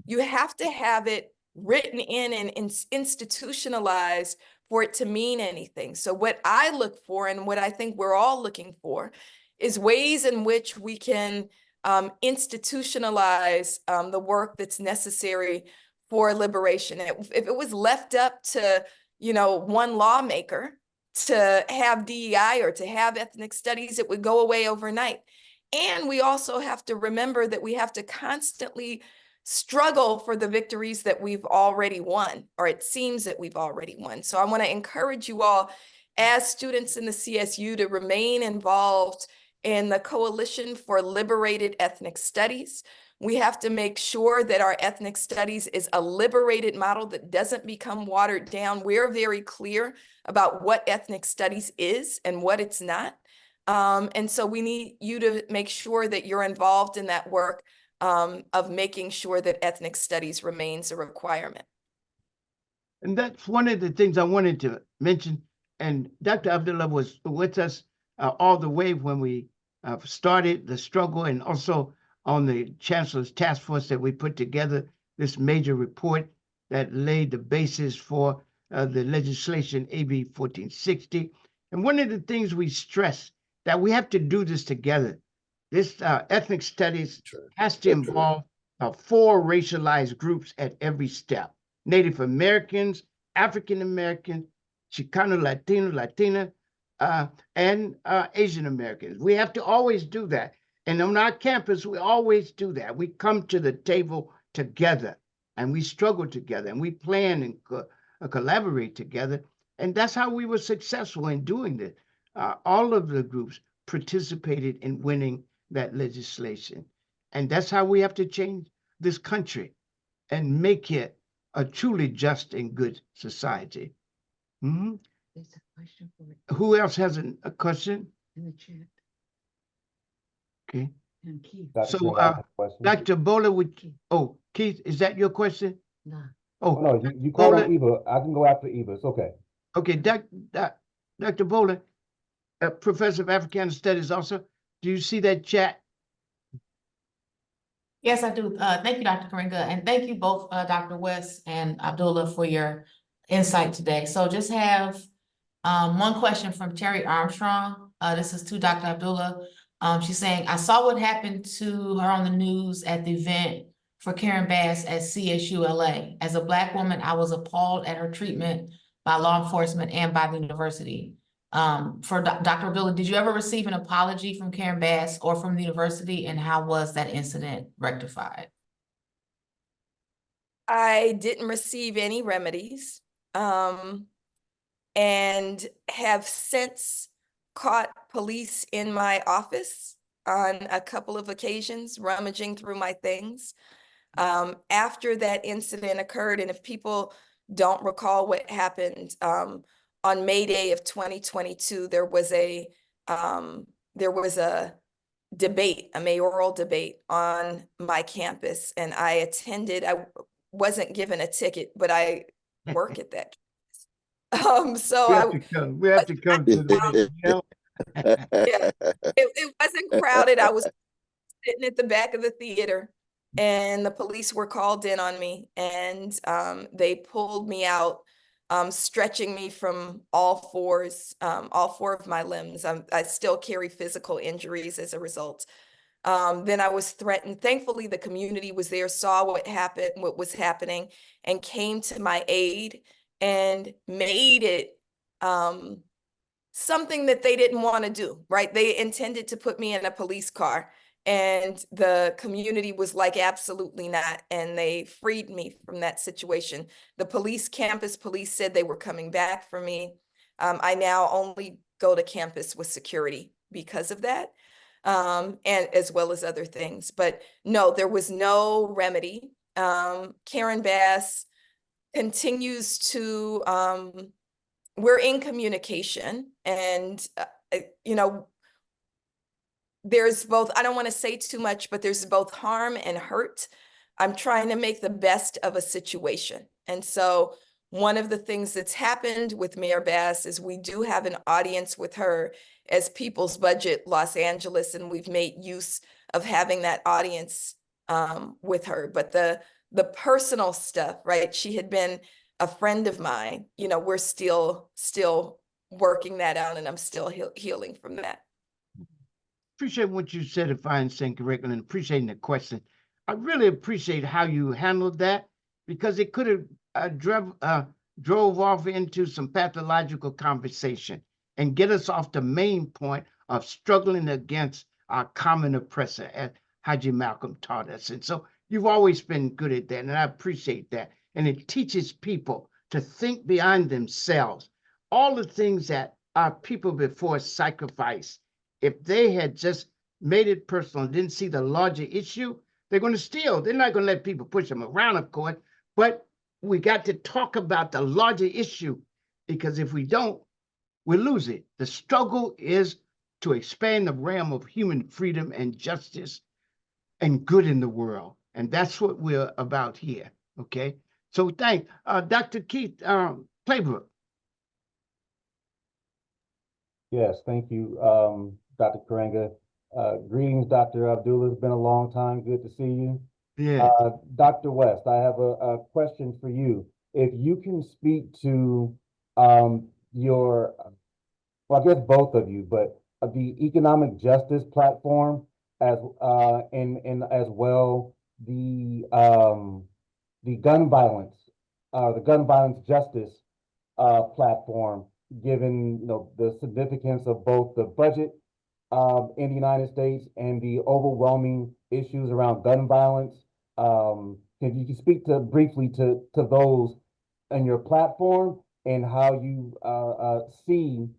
You have to have it written in and institutionalized for it to mean anything. So what I look for, and what I think we're all looking for, is ways in which we can institutionalize the work that's necessary for liberation. If it was left up to, one lawmaker to have DEI or to have ethnic studies, it would go away overnight. And we also have to remember that we have to constantly struggle for the victories that we've already won, or it seems that we've already won. So I want to encourage you all as students in the CSU to remain involved in the Coalition for Liberated Ethnic Studies. We have to make sure that our ethnic studies is a liberated model that doesn't become watered down. We're very clear about what ethnic studies is and what it's not. And so we need you to make sure that you're involved in that work of making sure that ethnic studies remains a requirement. And that's one of the things I wanted to mention. And Dr. Abdullah was with us all the way when we started the struggle, and also on the Chancellor's Task Force that we put together this major report that laid the basis for the legislation AB 1460. And one of the things we stress that we have to do this together. This ethnic studies has to involve 4 racialized groups at every step: Native Americans, African Americans, Chicano, Latino, Latina, and Asian Americans. We have to always do that. And on our campus, we always do that. We come to the table together and we struggle together and we plan and collaborate together. And that's how we were successful in doing this. All of the groups participated in winning that legislation. And that's how we have to change this country and make it a truly just and good society. Mm-hmm. There's a question for it Who else has a question? in the chat. Okay. And Keith. Dr. So, Green, I have a question. Dr. Bowler, Keith, is that your question? Nah. Oh, Oh, no, you called Bowler. on Eva. I can go after Eva. It's okay. Okay, Dr. Bowler, Professor of Africana Studies also, do you see that chat? Yes, I do. Thank you, Dr. Karinga, and thank you both, Dr. West and Abdullah, for your insight today. So just have one question from Terry Armstrong. This is to Dr. Abdullah. She's saying, I saw what happened to her on the news at the event for Karen Bass at CSU LA. As a Black woman, I was appalled at her treatment by law enforcement and by the university. For Dr. Abdullah, did you ever receive an apology from Karen Bass or from the university, and how was that incident rectified? I didn't receive any remedies, and have since caught police in my office on a couple of occasions, rummaging through my things. After that incident occurred, and if people don't recall what happened, on May Day of 2022, there was a debate, a mayoral debate on my campus, and I attended. I wasn't given a ticket, but I work at that. So We have to come to the, yeah, it wasn't crowded. I was sitting at the back of the theater, and the police were called in on me, and they pulled me out, stretching me from all 4 of my limbs. I still carry physical injuries as a result. Then I was threatened. Thankfully, the community was there, saw what was happening, and came to my aid and made it something that they didn't want to do, right? They intended to put me in a police car, and the community was like, absolutely not. And they freed me from that situation. The campus police said they were coming back for me. I now only go to campus with security because of that, and as well as other things. But no, there was no remedy. Karen Bass continues to, we're in communication, and, there's both, I don't want to say too much, but there's both harm and hurt. I'm trying to make the best of a situation. And so one of the things that's happened with Mayor Bass is we do have an audience with her as People's Budget Los Angeles, and we've made use of having that audience with her. But the personal stuff, right? She had been a friend of mine. We're still working that out, and I'm still healing from that. Appreciate what you said, if I understand correctly, and appreciating the question. I really appreciate how you handled that, because it could have drove off into some pathological conversation and get us off the main point of struggling against our common oppressor, as Haji Malcolm taught us. And so you've always been good at that, and I appreciate that. And it teaches people to think beyond themselves. All the things that our people before sacrificed, if they had just made it personal and didn't see the larger issue, they're going to steal. They're not going to let people push them around, of course, but we got to talk about the larger issue, because if we don't, we lose it. The struggle is to expand the realm of human freedom and justice and good in the world. And that's what we're about here, okay? So thank Dr. Keith Claybrook. Yes, thank you, Dr. Karenga. Greetings, Dr. Abdullah. It's been a long time. Good to see you. Yeah. Dr. West, I have a question for you. If you can speak to your, well, I guess both of you, but the economic justice platform, and as well the gun violence justice platform, given the significance of both the budget in the United States and the overwhelming issues around gun violence. Can you speak briefly to those and your platform and how you see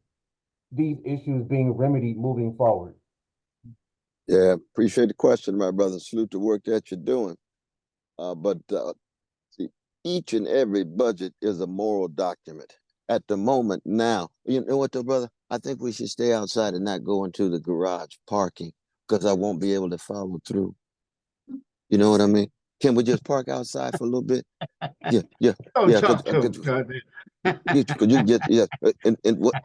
these issues being remedied moving forward? Yeah, appreciate the question, my brother. Salute the work that you're doing. But see, each and every budget is a moral document. At the moment now, you know what, though, brother? I think we should stay outside and not go into the garage parking because I won't be able to follow through. You know what I mean? Can we just park outside for a little bit? Yeah, yeah, Don't yeah. talk to him, Cornel. Could you get and what?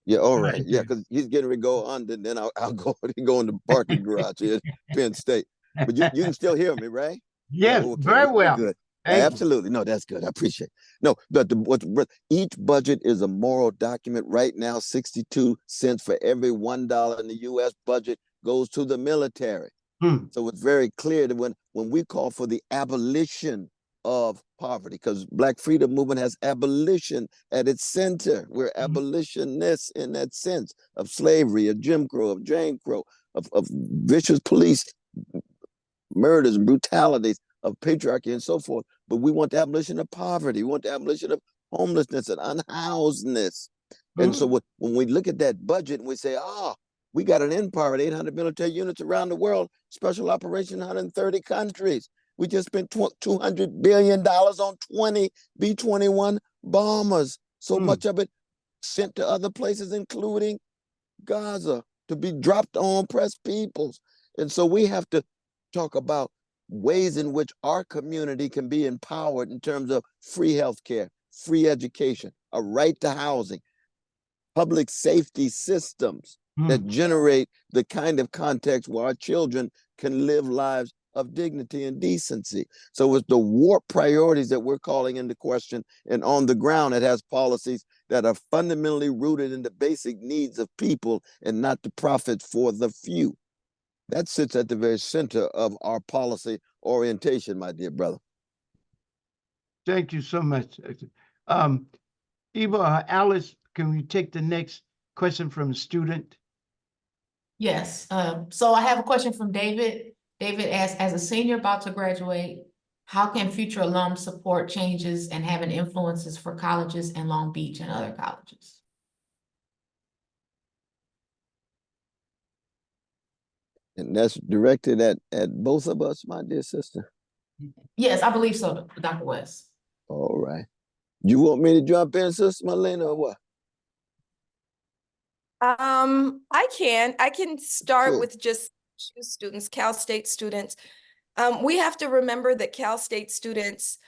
Yeah, all right. Yeah, because he's getting ready to go under, and then I'll go go in the parking garage here at Penn State. But you can still hear me, right? Yeah, Yes, okay, very we're well. good. Thank you. Absolutely. No, that's good. I appreciate it. No, but each budget is a moral document. Right now, 62 cents for every $1 in the U.S. budget goes to the military. So it's very clear that when we call for the abolition of poverty, because Black freedom movement has abolition at its center. We're abolitionists in that sense of slavery, of Jim Crow, of Jane Crow, of vicious police murders and brutalities, of patriarchy and so forth. But we want the abolition of poverty. We want the abolition of homelessness and unhousedness. And so when we look at that budget and we say, we got an empire with 800 military units around the world, special operation 130 countries. We just spent $200 billion on 20 B-21 bombers. So much of it sent to other places, including Gaza, to be dropped on oppressed peoples. And so we have to talk about ways in which our community can be empowered in terms of free healthcare, free education, a right to housing, public safety systems that generate the kind of context where our children can live lives of dignity and decency. So it's the warped priorities that we're calling into question, and on the ground it has policies that are fundamentally rooted in the basic needs of people and not the profit for the few. That sits at the very center of our policy orientation, my dear brother. Thank you so much. Eva, Alice, can we take the next question from a student? Yes, so I have a question from David. David asks, as a senior about to graduate, how can future alums support changes and having influences for colleges in Long Beach and other colleges? And that's directed at both of us, my dear sister? Yes, I believe so, Dr. West. All right. You want me to jump in, Sister Melina, or what? I can start Sure. with just students, Cal State students. We have to remember that Cal State students,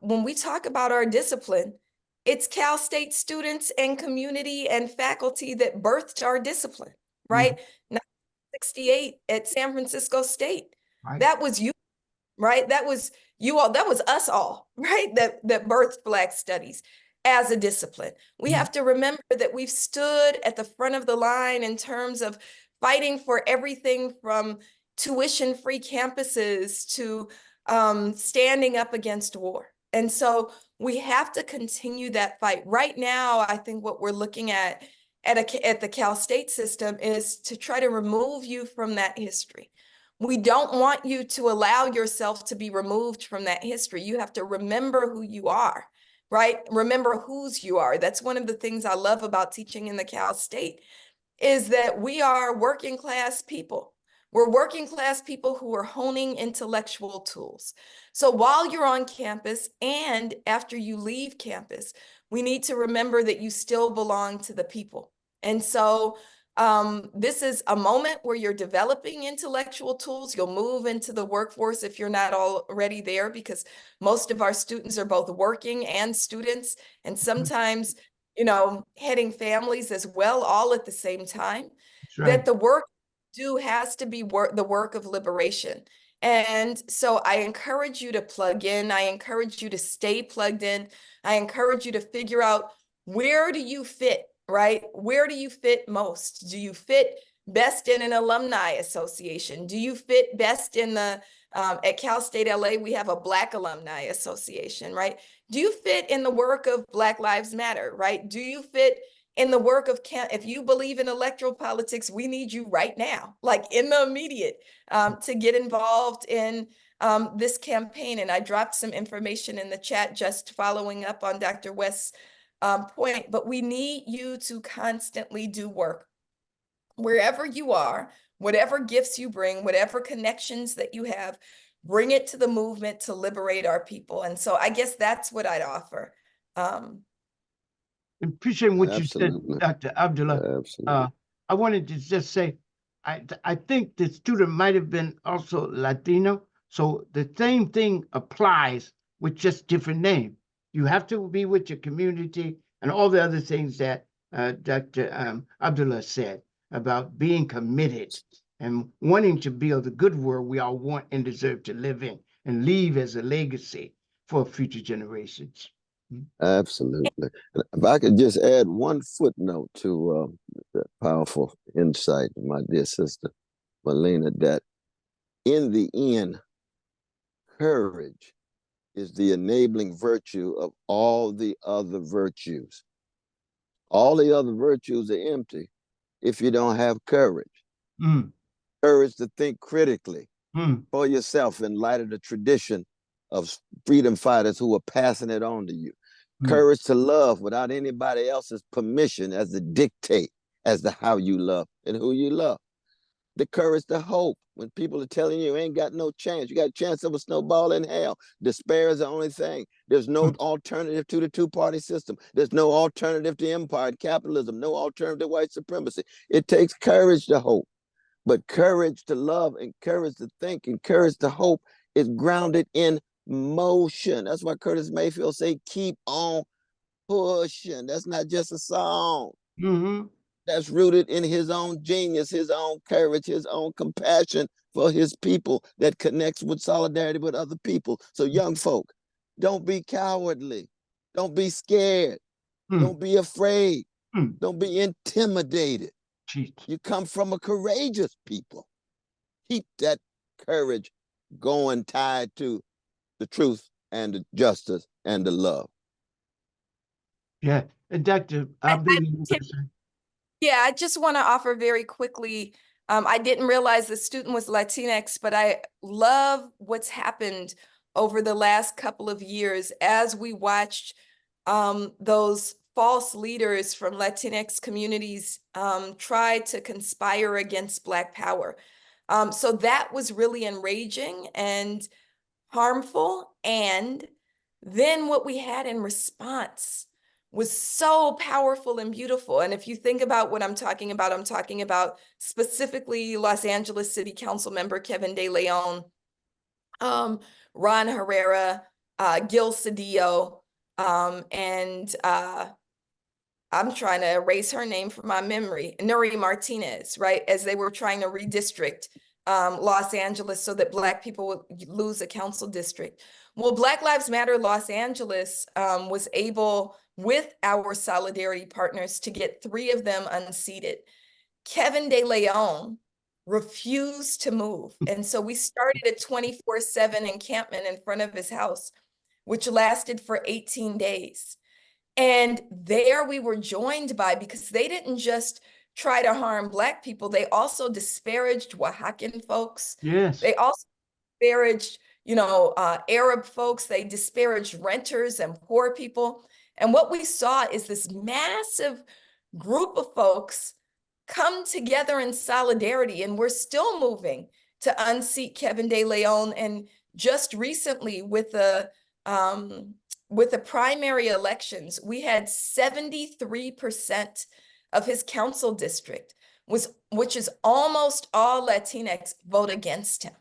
when we talk about our discipline, it's Cal State students and community and faculty that birthed our discipline, right? 1968 at San Francisco State. Right. That was you, right? That was you all, that was us all, right? That birthed Black studies as a discipline. We have to remember that we've stood at the front of the line in terms of fighting for everything from tuition-free campuses to standing up against war. And so we have to continue that fight. Right now, I think what we're looking at the Cal State system is to try to remove you from that history. We don't want you to allow yourself to be removed from that history. You have to remember who you are, right? Remember whose you are. That's one of the things I love about teaching in the Cal State, is that we are working class people. We're working class people who are honing intellectual tools. So while you're on campus and after you leave campus, we need to remember that you still belong to the people. And so this is a moment where you're developing intellectual tools. You'll move into the workforce if you're not already there, because most of our students are both working and students, and sometimes, heading families as well, all at the same time. Right. That the work you do has to be the work of liberation. And so I encourage you to plug in. I encourage you to stay plugged in. I encourage you to figure out, where do you fit, right? Where do you fit most? Do you fit best in an alumni association? Do you fit best in the, at Cal State LA, we have a Black Alumni Association, right? Do you fit in the work of Black Lives Matter, right? Do you fit in the work of, if you believe in electoral politics, we need you right now, like in the immediate, to get involved in this campaign. And I dropped some information in the chat just following up on Dr. West's point, but we need you to constantly do work. Wherever you are, whatever gifts you bring, whatever connections that you have, bring it to the movement to liberate our people. And so I guess that's what I'd offer. Appreciate what you said, Absolutely. Dr. Abdullah. Absolutely. I wanted to just say, I think the student might have been also Latino, so the same thing applies with just different name. You have to be with your community and all the other things that Dr. Abdullah said about being committed and wanting to build the good world we all want and deserve to live in and leave as a legacy for future generations. Absolutely. And if I could just add one footnote to that powerful insight, my dear sister Melina, that in the end, courage is the enabling virtue of all the other virtues. All the other virtues are empty if you don't have courage. Mm. Courage to think critically Mm. for yourself in light of the tradition of freedom fighters who are passing it on to you. Courage to love without anybody else's permission as to dictate as to how you love and who you love. The courage to hope when people are telling you ain't got no chance. You got a chance of a snowball in hell. Despair is the only thing. There's no alternative to the two-party system. There's no alternative to empire and capitalism, no alternative to white supremacy. It takes courage to hope. But courage to love and courage to think and courage to hope is grounded in motion. That's why Curtis Mayfield say, keep on pushing. That's not just a song. Mm-hmm. That's rooted in his own genius, his own courage, his own compassion for his people that connects with solidarity with other people. So young folk, don't be cowardly. Don't be scared. Don't be afraid. Don't be intimidated. You come from a courageous people. Keep that courage going, tied to the truth and the justice and the love. Yeah, and Dr. Abdullah. Yeah, I just want to offer very quickly. I didn't realize the student was Latinx, but I love what's happened over the last couple of years as we watched those false leaders from Latinx communities try to conspire against Black power. So that was really enraging and harmful. And then what we had in response was so powerful and beautiful. And if you think about what I'm talking about specifically Los Angeles City Council member Kevin De Leon, Ron Herrera, Gil Cedillo, and I'm trying to erase her name from my memory, Nuri Martinez, right? As they were trying to redistrict Los Angeles so that Black people would lose a council district. Well, Black Lives Matter Los Angeles was able, with our solidarity partners, to get 3 of them unseated. Kevin De Leon refused to move. And so we started a 24/7 encampment in front of his house, which lasted for 18 days. And there we were joined by, because they didn't just try to harm Black people, they also disparaged Oaxacan folks. Yes. They also disparaged, Arab folks. They disparaged renters and poor people. And what we saw is this massive group of folks come together in solidarity, and we're still moving to unseat Kevin De Leon. And just recently with the primary elections, we had 73% of his council district, which is almost all Latinx, vote against him.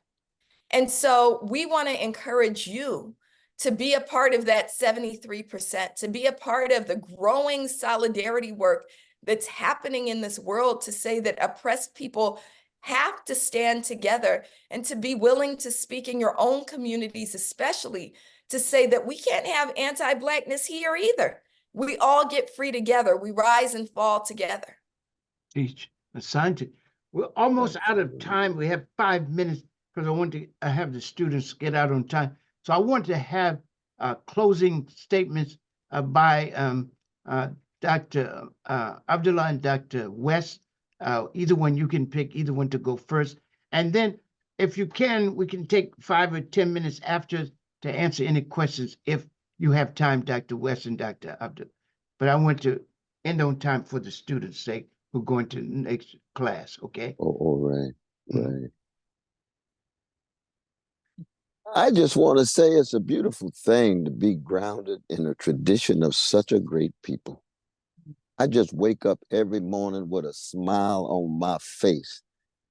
And so we want to encourage you to be a part of that 73%, to be a part of the growing solidarity work that's happening in this world, to say that oppressed people have to stand together, and to be willing to speak in your own communities, especially to say that we can't have anti-Blackness here either. We all get free together. We rise and fall together. Teach, assign to. We're almost out of Absolutely. time. We have 5 minutes because I want to have the students get out on time. So I want to have closing statements by Dr. Abdullah and Dr. West. Either one, you can pick either one to go first. And then if you can, we can take 5 or 10 minutes after to answer any questions if you have time, Dr. West and Dr. Abdullah. But I want to end on time for the students' sake who are going to the next class, okay? Oh, right, Mhm. right. I just want to say it's a beautiful thing to be grounded in a tradition of such a great people. I just wake up every morning with a smile on my face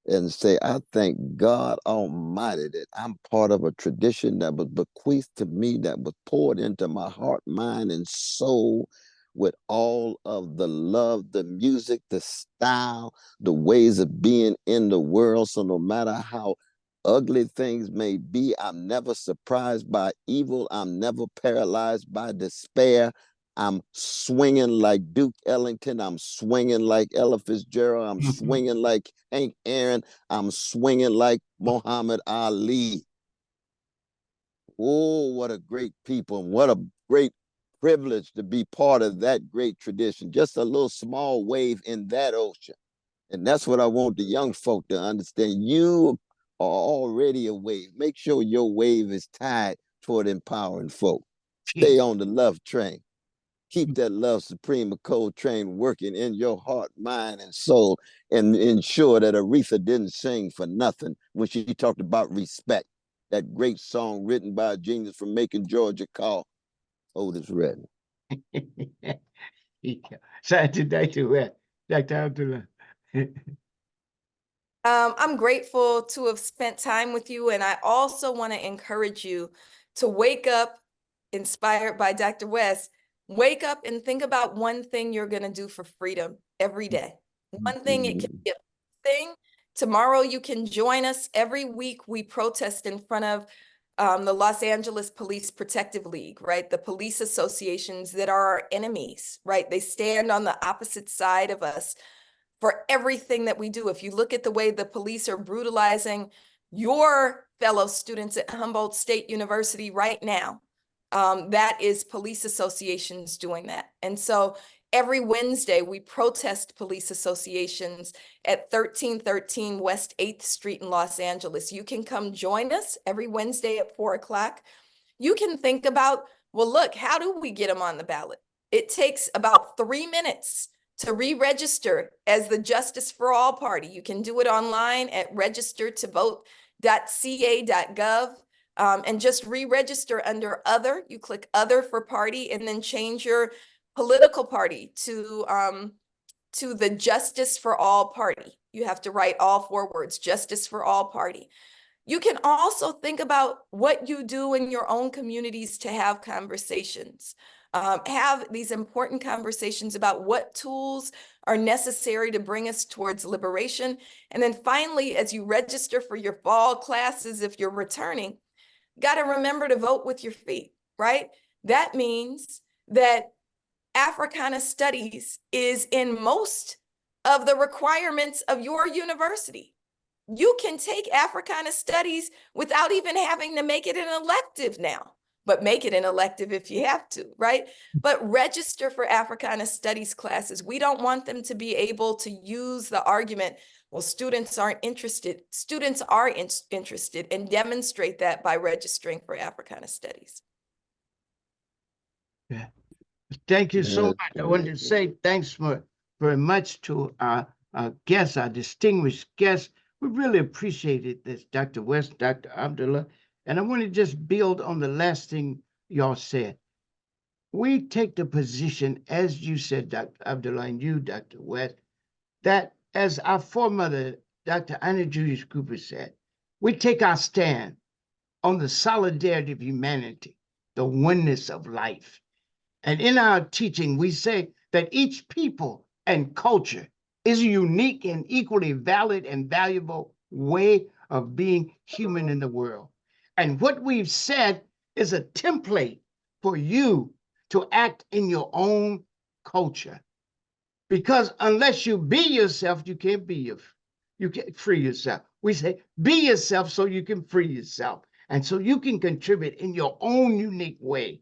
and say, I thank God Almighty that I'm part of a tradition that was bequeathed to me, that was poured into my heart, mind, and soul with all of the love, the music, the style, the ways of being in the world. So no matter how ugly things may be, I'm never surprised by evil. I'm never paralyzed by despair. I'm swinging like Duke Ellington. I'm swinging like Ella Fitzgerald. I'm swinging like Hank Aaron. I'm swinging like Muhammad Ali. Oh, what a great people. And what a great privilege to be part of that great tradition. Just a little small wave in that ocean. And that's what I want the young folk to understand. You are already a wave. Make sure your wave is tied toward empowering folk. Stay on the love train. Keep that love supreme code train working in your heart, mind, and soul, and ensure that Aretha didn't sing for nothing when she talked about respect. That great song written by a genius from Macon, Georgia called Otis Redding. Shout to Dr. West, Dr. Abdullah. I'm grateful to have spent time with you, and I also want to encourage you to wake up inspired by Dr. West. Wake up and think about one thing you're going to do for freedom every day. One thing, it can be a thing. Tomorrow you can join us. Every week we protest in front of the Los Angeles Police Protective League, right? The police associations that are our enemies, right? They stand on the opposite side of us for everything that we do. If you look at the way the police are brutalizing your fellow students at Humboldt State University right now, that is police associations doing that. And so every Wednesday we protest police associations at 1313 West 8th Street in Los Angeles. You can come join us every Wednesday at 4 o'clock. You can think about, well, look, how do we get them on the ballot? It takes about 3 minutes to re-register as the Justice for All Party. You can do it online at registertovote.ca.gov and just re-register under Other. You click Other for Party and then change your political party to the Justice for All Party. You have to write all 4 words, Justice for All Party. You can also think about what you do in your own communities to have conversations. Have these important conversations about what tools are necessary to bring us towards liberation. And then finally, as you register for your fall classes, if you're returning, got to remember to vote with your feet, right? That means that Africana Studies is in most of the requirements of your university. You can take Africana Studies without even having to make it an elective now, but make it an elective if you have to, right? But register for Africana Studies classes. We don't want them to be able to use the argument, well, students aren't interested. Students are interested, and demonstrate that by registering for Africana Studies. Yeah. Thank you so Yes, much. I wanted to say thanks very much to our guests, our distinguished guests. We really appreciated this, Dr. West, Dr. Abdullah. And I want to just build on the last thing y'all said. We take the position, as you said, Dr. Abdullah, and you, Dr. West, that as our foremother, Dr. Anna Julius Cooper said, we take our stand on the solidarity of humanity, the oneness of life. And in our teaching, we say that each people and culture is a unique and equally valid and valuable way of being human in the world. And what we've said is a template for you to act in your own culture. Because unless you be yourself, you can't be you can free yourself. We say, be yourself so you can free yourself. And so you can contribute in your own unique way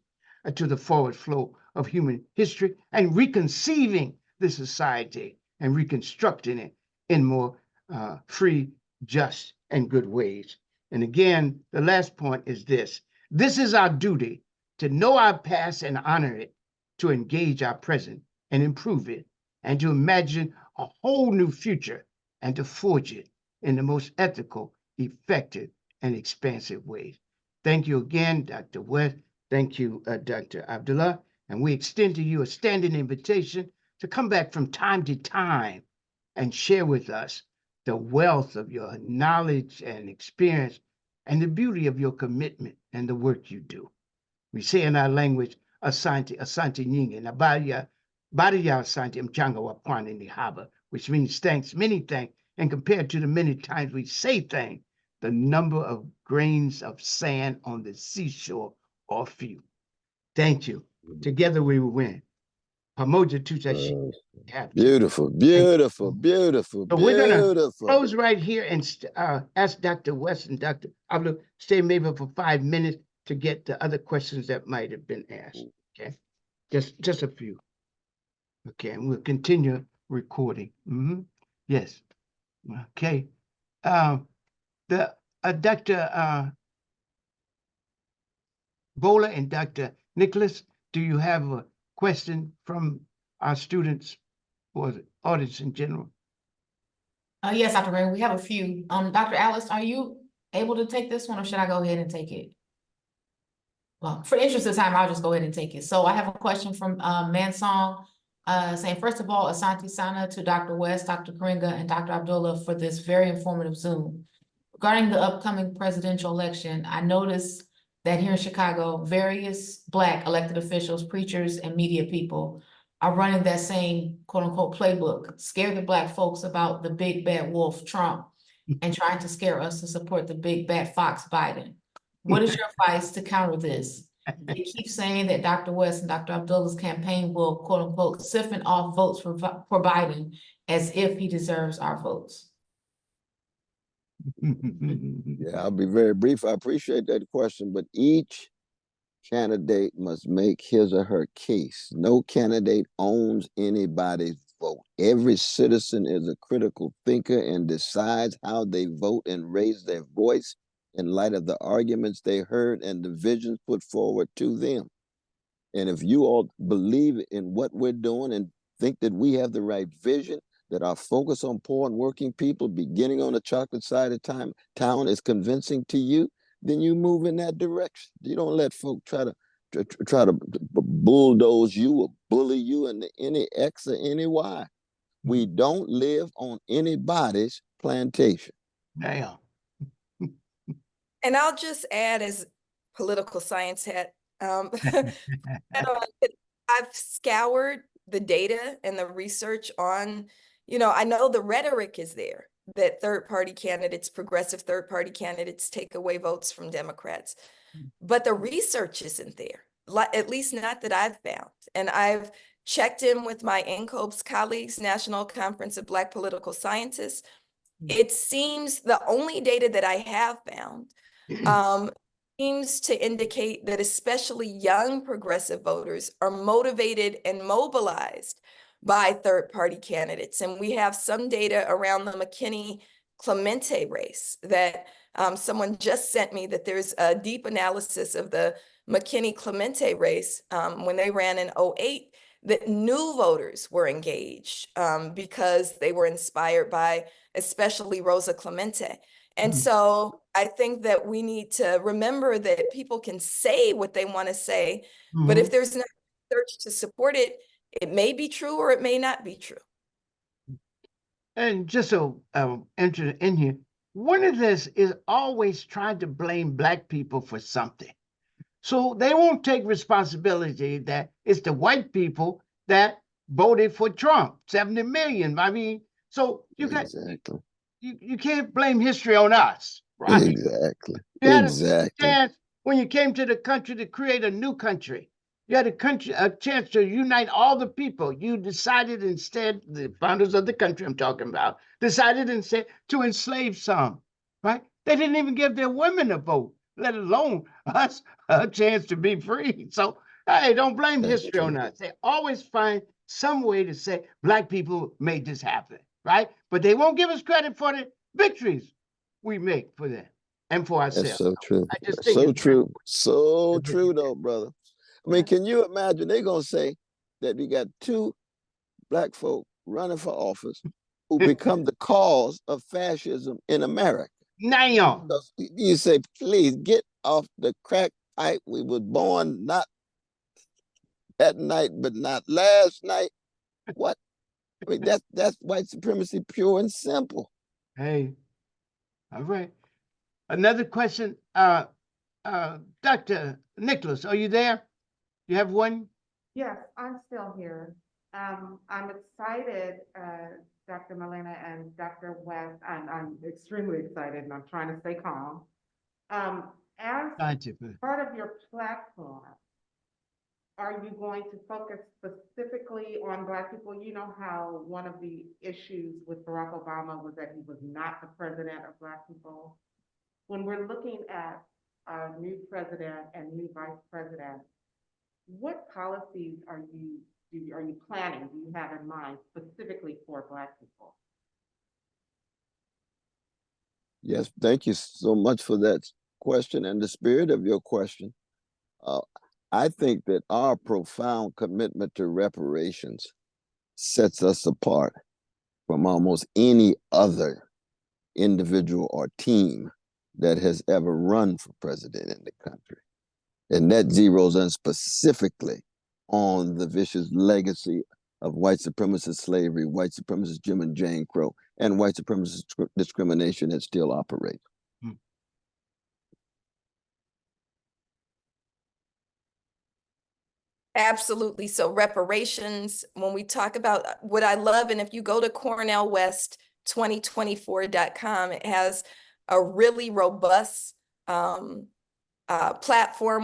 to the forward flow of human history and reconceiving the society and reconstructing it in more free, just, and good ways. And again, the last point is this. This is our duty to know our past and honor it, to engage our present and improve it, and to imagine a whole new future and to forge it in the most ethical, effective, and expansive ways. Thank you again, Dr. West. Thank you, Dr. Abdullah. And we extend to you a standing invitation to come back from time to time and share with us the wealth of your knowledge and experience and the beauty of your commitment and the work you do. We say in our language, asante nyingi, na bari ya asante mchanga wa pwani ni haba, which means thanks, many thanks. And compared to the many times we say thanks, the number of grains of sand on the seashore are few. Thank you. Together we will win. Pamoja tutashi. Beautiful, beautiful, beautiful, So we're going to beautiful. close right here and ask Dr. West and Dr. Abdullah stay maybe for 5 minutes to get the other questions that might have been asked. Okay, just a few. Okay, and we'll continue recording. Yes. Okay. Dr. Bola and Dr. Nicholas, do you have a question from our students or the audience in general? Yes, Dr. Gray, we have a few. Dr. Alice, are you able to take this one, or should I go ahead and take it? Well, for interest of time, I'll just go ahead and take it. So I have a question from Mansong, saying, first of all, Asante Sana to Dr. West, Dr. Karinga, and Dr. Abdullah for this very informative Zoom. Regarding the upcoming presidential election, I noticed that here in Chicago, various Black elected officials, preachers, and media people are running that same quote unquote playbook, scare the Black folks about the big bad wolf Trump and trying to scare us to support the big bad fox Biden. What is your advice to counter this? They keep saying that Dr. West and Dr. Abdullah's campaign will quote unquote siphon off votes for Biden as if he deserves our votes. Yeah, I'll be very brief. I appreciate that question, but each candidate must make his or her case. No candidate owns anybody's vote. Every citizen is a critical thinker and decides how they vote and raise their voice in light of the arguments they heard and the visions put forward to them. And if you all believe in what we're doing and think that we have the right vision, that our focus on poor and working people beginning on the chocolate side of town is convincing to you, then you move in that direction. You don't let folk try to bulldoze you or bully you into any X or any Y. We don't live on anybody's plantation. Damn. And I'll just add, as political science hat, I've scoured the data and the research on, I know the rhetoric is there that third-party candidates, progressive third-party candidates take away votes from Democrats, but the research isn't there, at least not that I've found. And I've checked in with my NCOPES colleagues, National Conference of Black Political Scientists. It seems the only data that I have found seems to indicate that especially young progressive voters are motivated and mobilized by third-party candidates. And we have some data around the McKinney-Clemente race that someone just sent me, that there's a deep analysis of the McKinney-Clemente race when they ran in 2008, that new voters were engaged because they were inspired by especially Rosa Clemente. And so I think that we need to remember that people can say what they want to say, but if there's no research to support it, it may be true or it may not be true. And just so enter in here, one of this is always trying to blame Black people for something. So they won't take responsibility that it's the white people that voted for Trump, 70 million. I mean, so you got exactly. You can't blame history on us, right? Exactly. You had exactly. a chance when you came to the country to create a new country. You had a chance to unite all the people. You decided instead, the founders of the country I'm talking about, decided instead to enslave some, right? They didn't even give their women a vote, let alone us a chance to be free. So, hey, don't blame That's history on true. us. They always find some way to say Black people made this happen, right? But they won't give us credit for the victories we make for them and for That's ourselves. so true. I just That's think so it's very true. So important. true, though, brother. I mean, can you imagine? They're gonna say that we got two Black folk running for office who become the cause of fascism in America. Now, You say, please get off the crack pipe. We was born not that night, but not last night. What? I mean, that's white supremacy, pure and simple. hey, all right. Another question, Dr. Nicholas, are you there? You have one? Yes, I'm still here. I'm excited, Dr. Melina and Dr. West, and I'm extremely excited and I'm trying to stay calm. As Scientific. part of your platform, are you going to focus specifically on Black people? You know how one of the issues with Barack Obama was that he was not the president of Black people? When we're looking at our new president and new vice president, what policies are you planning, do you have in mind specifically for Black people? Yes, thank you so much for that question and the spirit of your question. I think that our profound commitment to reparations sets us apart from almost any other individual or team that has ever run for president in the country. And that zeroes in specifically on the vicious legacy of white supremacist slavery, white supremacist Jim and Jane Crow, and white supremacist discrimination that still operates. Absolutely. So reparations, when we talk about what I love, and if you go to Cornel West 2024.com, it has a really robust platform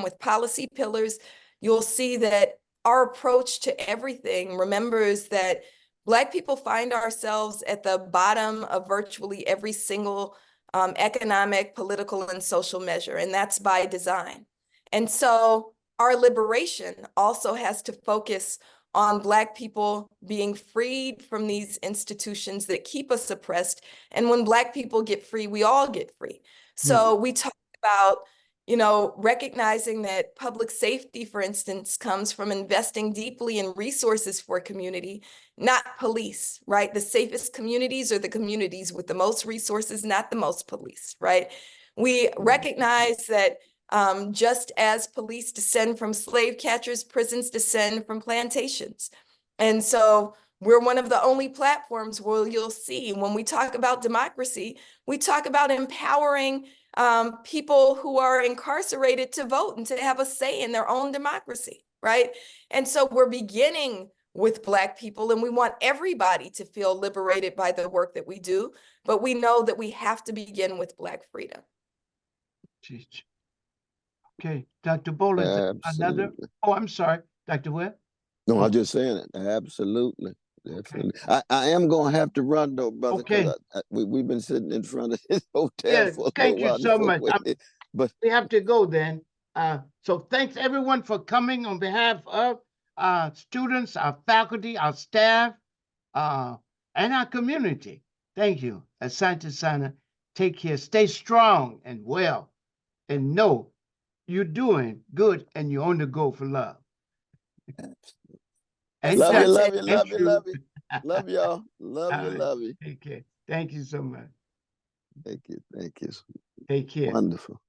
with policy pillars. You'll see that our approach to everything remembers that Black people find ourselves at the bottom of virtually every single economic, political, and social measure, and that's by design. And so our liberation also has to focus on Black people being freed from these institutions that keep us oppressed. And when Black people get free, we all get free. So we talk about, you know, recognizing that public safety, for instance, comes from investing deeply in resources for community, not police, right? The safest communities are the communities with the most resources, not the most police, right? We recognize that just as police descend from slave catchers, prisons descend from plantations. And so we're one of the only platforms where you'll see when we talk about democracy, we talk about empowering people who are incarcerated to vote and to have a say in their own democracy, right? And so we're beginning with Black people, and we want everybody to feel liberated by the work that we do, but we know that we have to begin with Black freedom. Okay, Dr. Bowler, another? Oh, I'm sorry, Dr. Webb? No, I'm just saying it. Absolutely. Definitely. Okay. I am going to have to run, though, brother, because we've been sitting in front of this hotel for a little while. Thank you so much. But we have to go then. So thanks, everyone, for coming on behalf of our students, our faculty, our staff, and our community. Thank you. Asante Sana, take care. Stay strong and well. And know you're doing good and you're on the go for love. And love you, love you, love you, love you. Love y'all. Love you. Take care. Thank you so much. Thank you. Thank you. Take care. Wonderful.